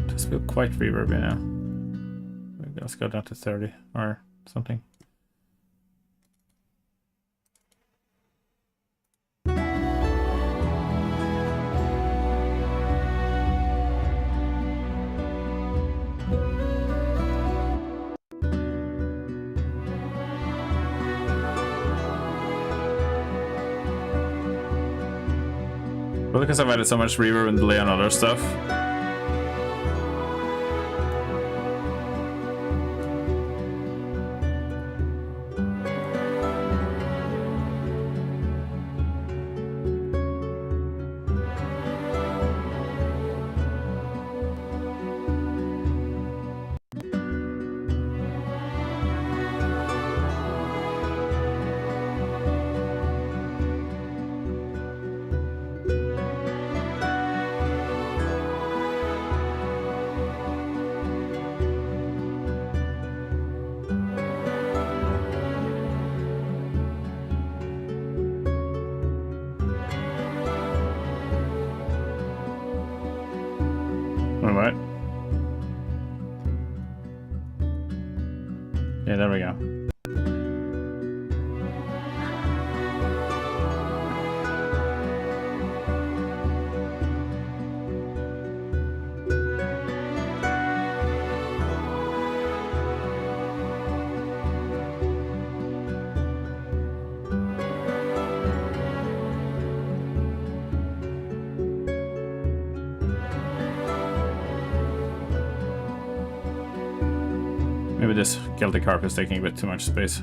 Just feel quite reverby now. Maybe let's go down to 30 or something. Well, because I've added so much reverb and delay on other stuff. Alright. Yeah, there we go. Maybe this Celtic harp is taking a bit too much space.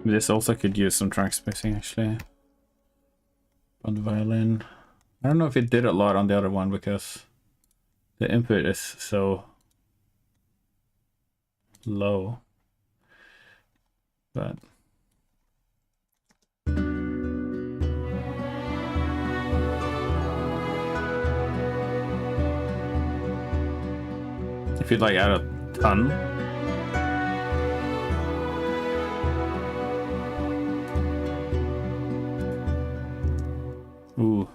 This also could use some track spacing actually. On the violin. I don't know if it did a lot on the other one because the input is so low. But if you'd like add a ton. Ooh.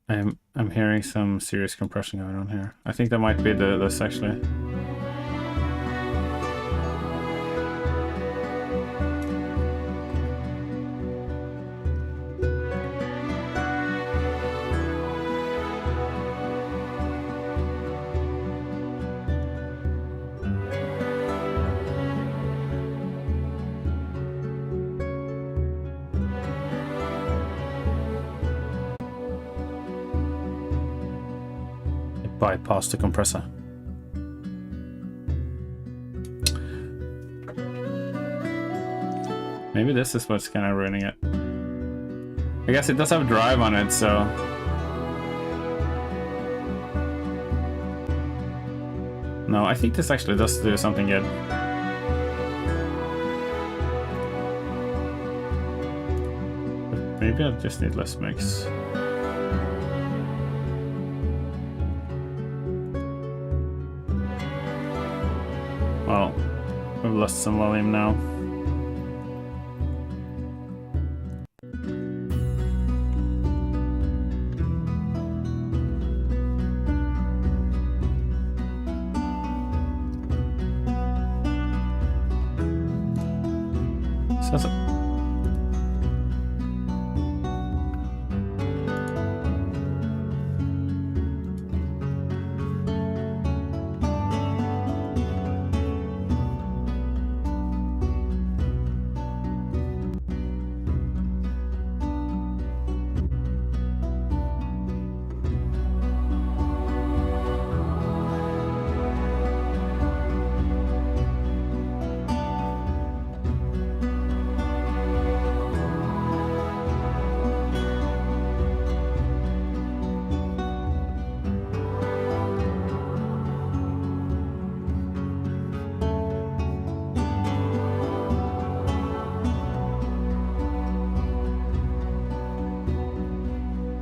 I'm hearing some serious compression going on here. I think that might be this actually. Bypass the compressor. Maybe this is what's kind of ruining it. I guess it does have drive on it, so no, I think this actually does do something good. But maybe I just need less mix. lost some volume now. So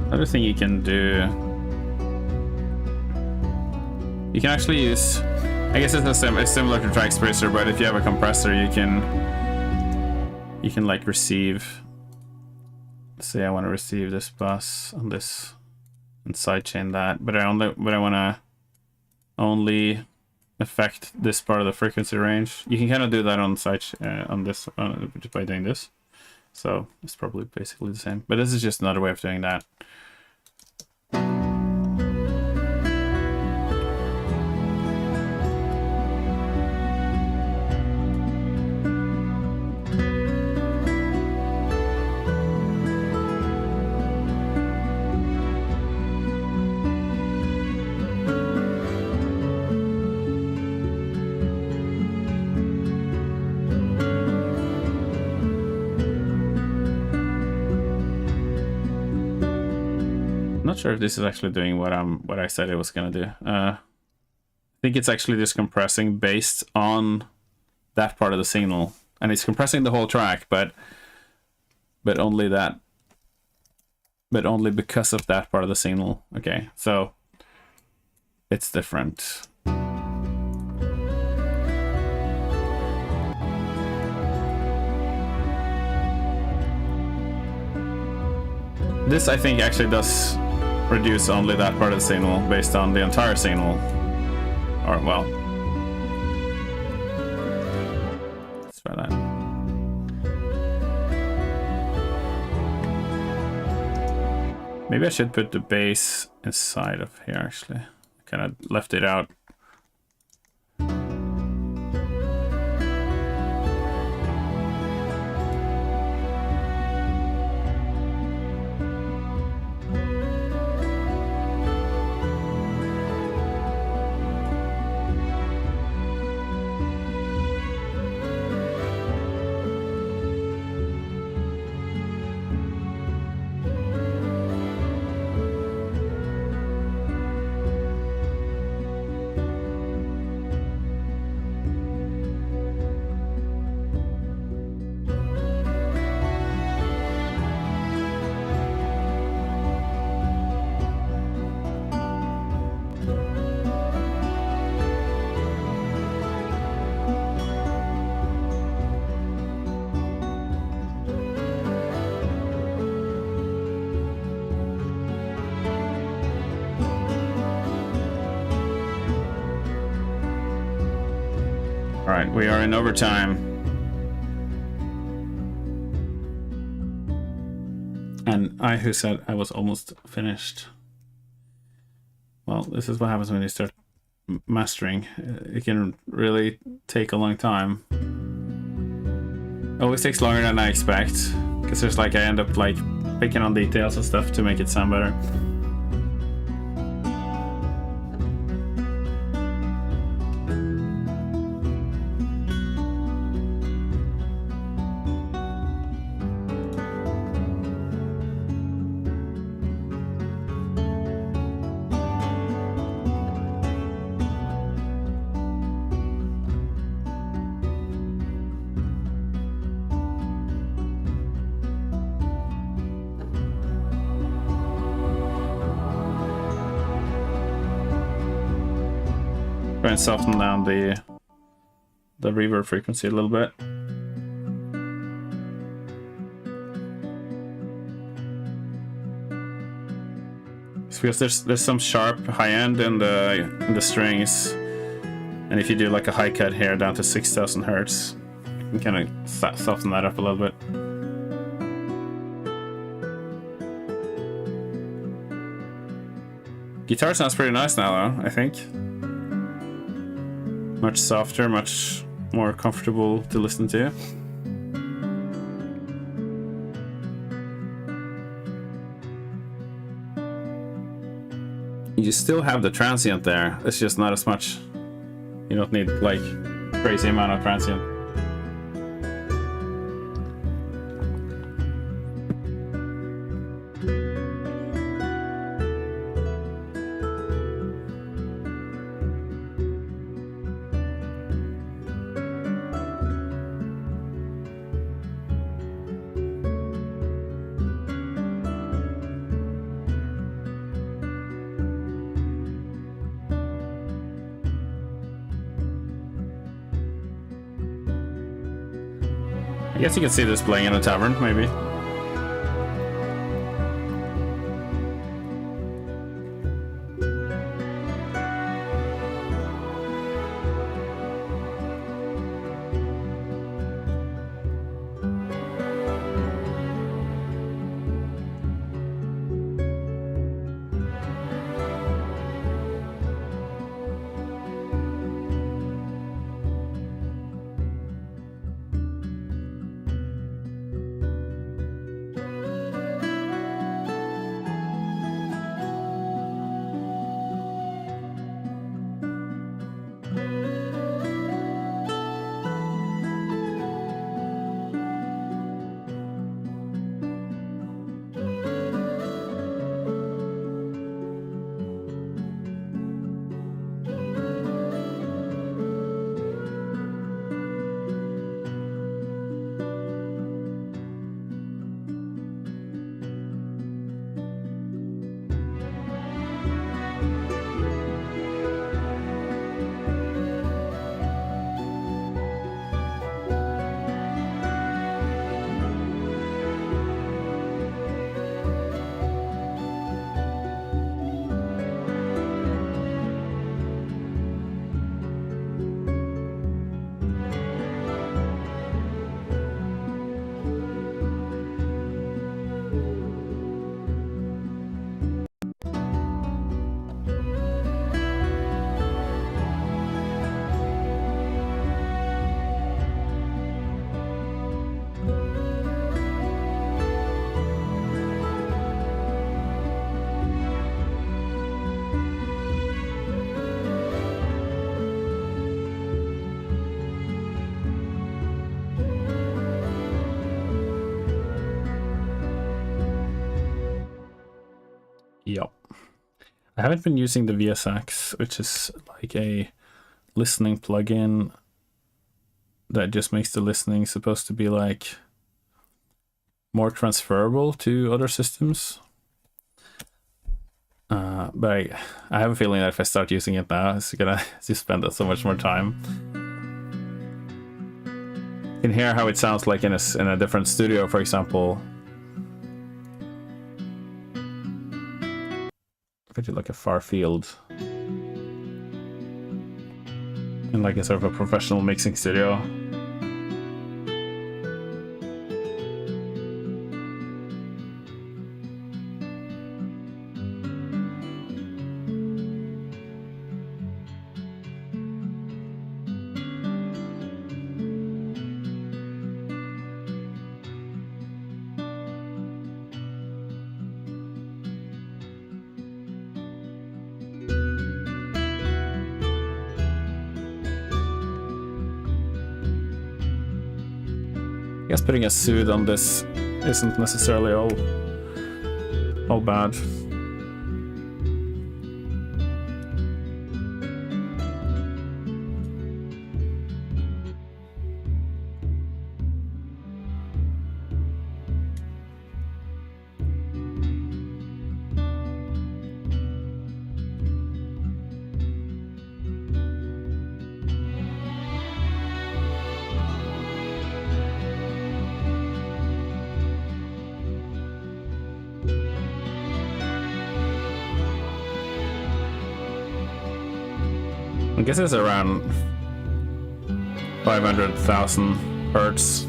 another thing you can do, you can actually use, I guess it's similar to track spacer, but if you have a compressor, you can like receive. Let's say I want to receive this bus on this and sidechain that, but I want to only affect this part of the frequency range. You can kind of do that on side on this just by doing this. So it's probably basically the same, but this is just another way of doing that. Not sure if this is actually doing what I said it was gonna do. I think it's actually just compressing based on that part of the signal, and it's compressing the whole track, but only that, but only because of that part of the signal. Okay, so it's different. This I think actually does reduce only that part of the signal based on the entire signal. Or, well, let's try that. Maybe I should put the bass inside of here, actually. I kind of left it out. Alright, we are in overtime. And I who said I was almost finished. Well, this is what happens when you start mastering. It can really take a long time. It always takes longer than I expect, because there's like I end up like picking on details and stuff to make it sound better. Try and soften down the the reverb frequency a little bit. It's because there's some sharp high end in the strings, and if you do like a high cut here down to 6,000 hertz, you can kind of soften that up a little bit. Guitar sounds pretty nice now, though, I think. Much softer, much more comfortable to listen to. You still have the transient there, it's just not as much. You don't need like crazy amount of transient. I guess you can see this playing in a tavern, maybe. Yep. I haven't been using the VSX, which is like a listening plugin that just makes the listening supposed to be like more transferable to other systems. But I have a feeling that if I start using it now, it's gonna just spend so much more time. You can hear how it sounds like in a different studio, for example. If I do like a far field in like a sort of a professional mixing studio. I guess putting a soothe on this isn't necessarily all bad. I guess it's around 500,000 hertz.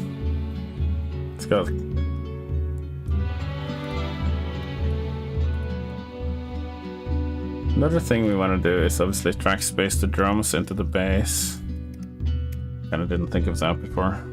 It's got another thing we want to do is obviously track space the drums into the bass. Kind of didn't think of that before.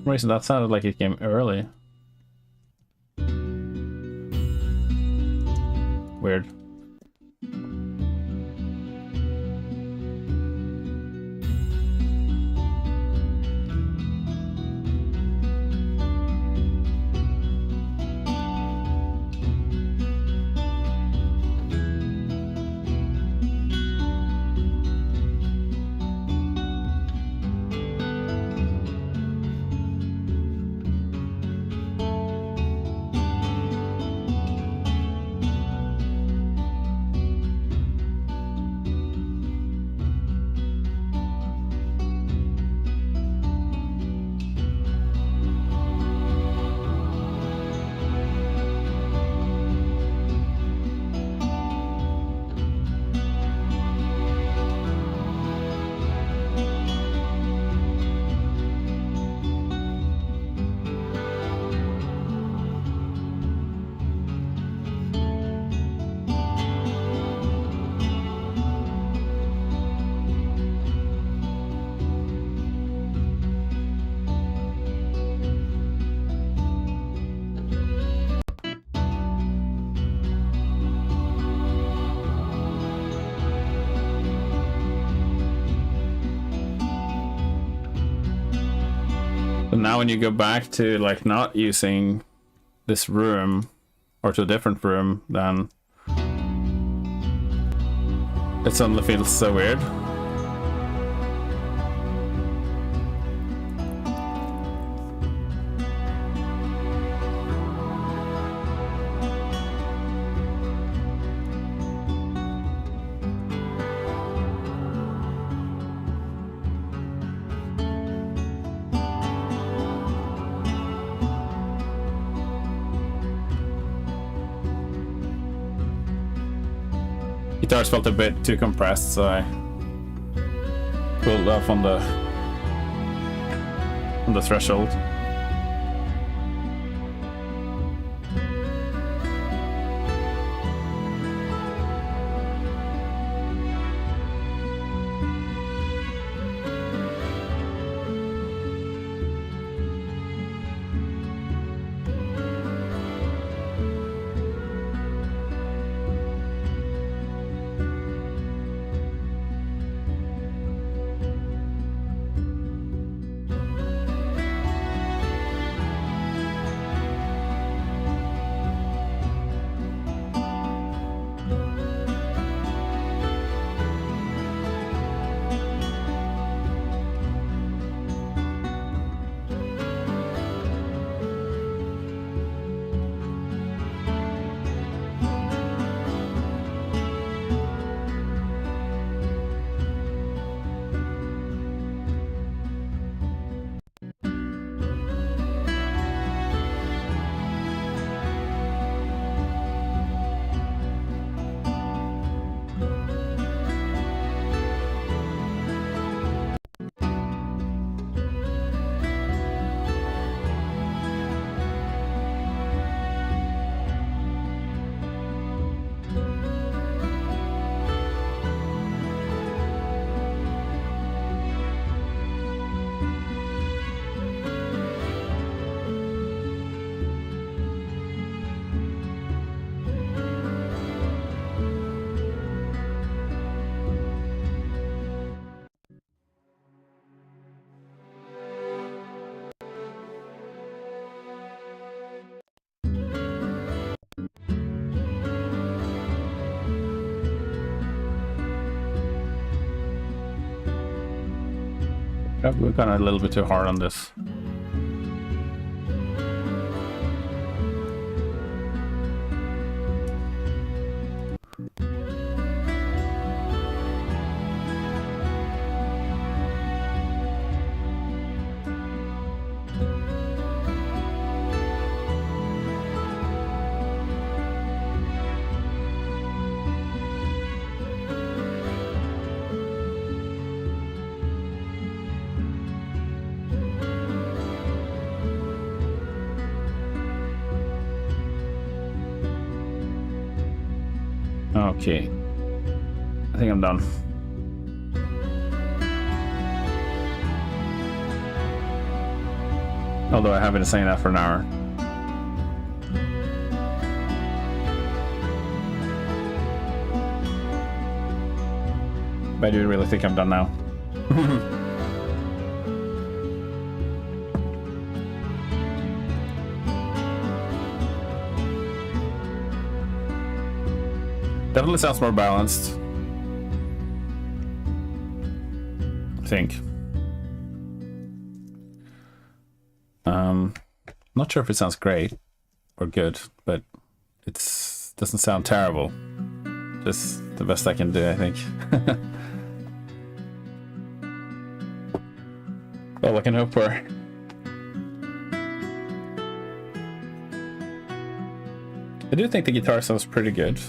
For some reason that sounded like it came early. Weird. But now when you go back to like not using this room or to a different room, then it suddenly feels so weird. Guitars felt a bit too compressed, so I pulled off on the threshold. We've gone a little bit too hard on this. Okay. I think I'm done. Although I have been saying that for an hour. But I do really think I'm done now. Definitely sounds more balanced. I think. Not sure if it sounds great or good, but it doesn't sound terrible. Just the best I can do, I think. All I can hope for. I do think the guitar sounds pretty good.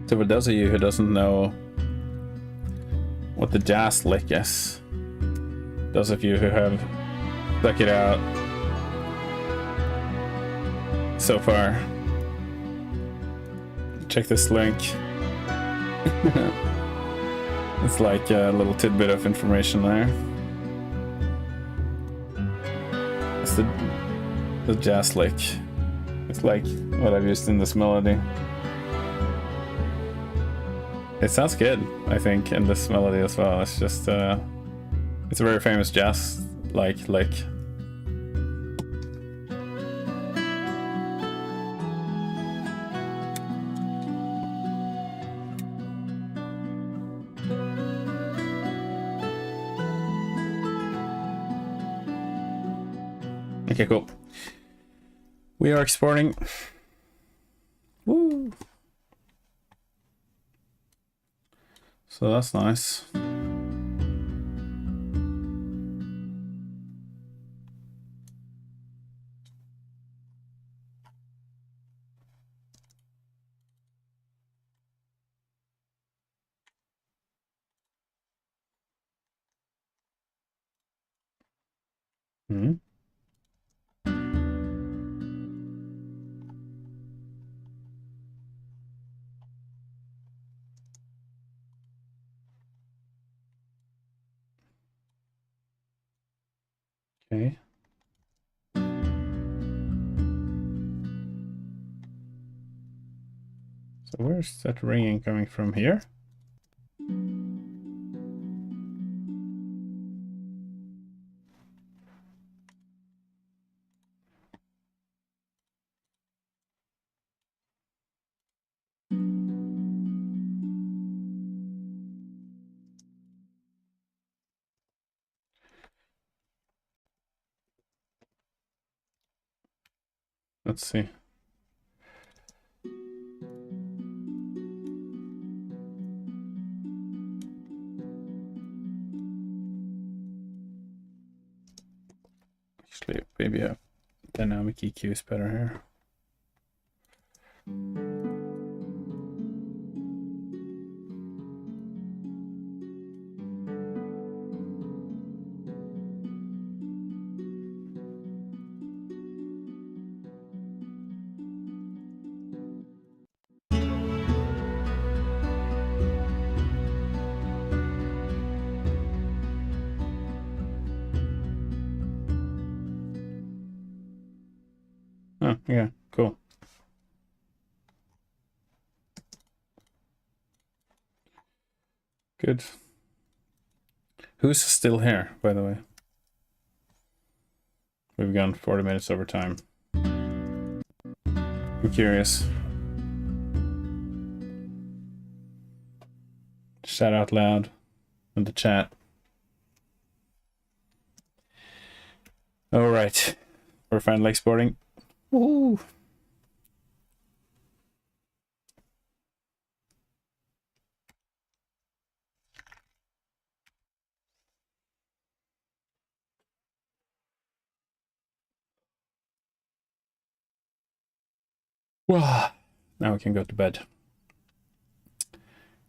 So for those of you who doesn't know what the jazz lick is, those of you who have stuck it out so far, check this link. It's like a little tidbit of information there. It's the jazz lick. It's like what I've used in this melody. It sounds good, I think, in this melody as well. It's just, it's a very famous jazz lick. Okay, cool. We are exporting. Woo! So that's nice. Hmm. Okay. So where's that ringing coming from here? Let's see. Actually, maybe a dynamic EQ is better here. Oh, yeah, cool. Good. Who's still here, by the way? We've gone 40 minutes over time. I'm curious. Shout out loud in the chat. All right. We're finally exporting. Woo! Wow. Now we can go to bed.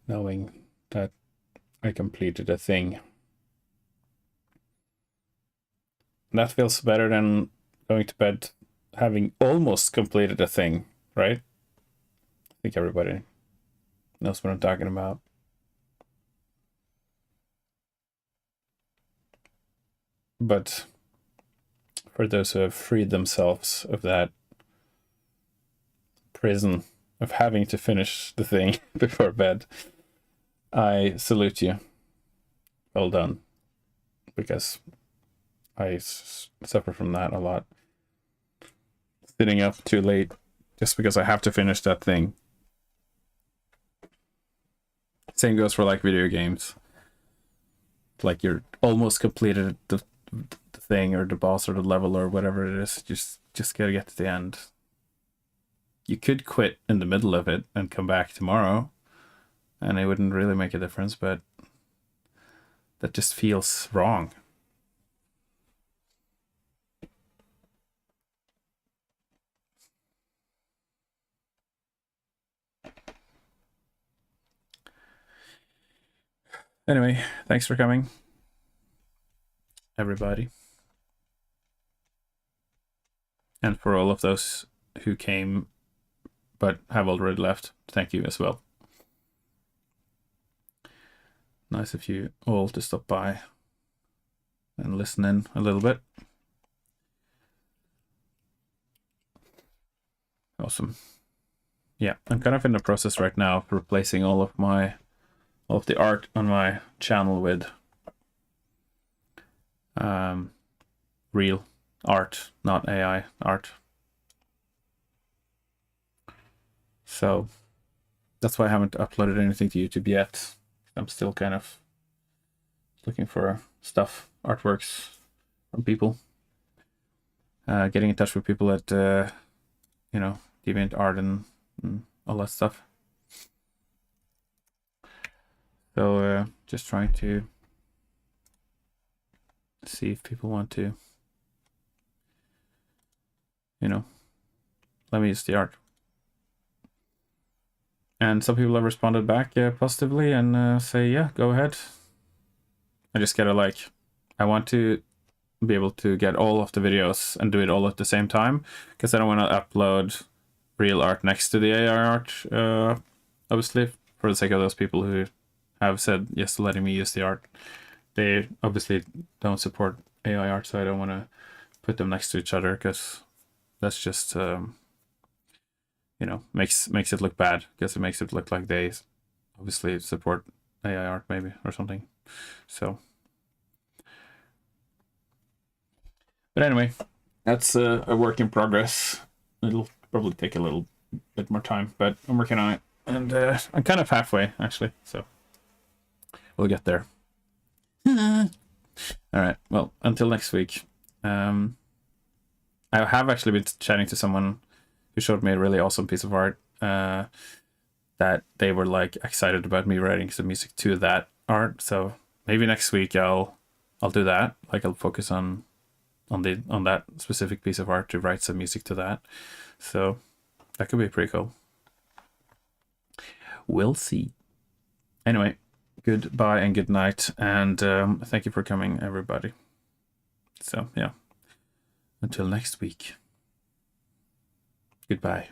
Knowing that I completed a thing. That feels better than going to bed having almost completed a thing, right? I think everybody knows what I'm talking about. But for those who have freed themselves of that prison of having to finish the thing before bed, I salute you. Well done. Because I suffer from that a lot. Sitting up too late just because I have to finish that thing. Same goes for like video games. Like you're almost completed the thing or the boss or the level or whatever it is. Just gotta get to the end. You could quit in the middle of it and come back tomorrow, and it wouldn't really make a difference, but that just feels wrong. Anyway, thanks for coming, everybody. And for all of those who came but have already left, thank you as well. Nice of you all to stop by and listen in a little bit. Awesome. Yeah, I'm kind of in the process right now of replacing all of the art on my channel with real art, not AI art. So that's why I haven't uploaded anything to YouTube yet. I'm still kind of looking for stuff, artworks from people. Getting in touch with people at, DeviantArt and all that stuff. So just trying to see if people want to, let me use the art. And some people have responded back positively and say, yeah, go ahead. I just gotta I want to be able to get all of the videos and do it all at the same time, because I don't want to upload real art next to the AI art, obviously, for the sake of those people who have said yes to letting me use the art. They obviously don't support AI art, so I don't want to put them next to each other, because that's just you know, makes it look bad because it makes it look like they obviously support AI art maybe or something. So, but anyway, that's a work in progress. It'll probably take a little bit more time, but I'm working on it, and I'm kind of halfway actually, so we'll get there. All right. Well, until next week. I have actually been chatting to someone who showed me a really awesome piece of art. That they were like excited about me writing some music to that art. So maybe next week I'll do that. Like I'll focus on that specific piece of art to write some music to that. So that could be pretty cool. We'll see. Anyway, goodbye and good night, and thank you for coming, everybody. So yeah, until next week. Goodbye.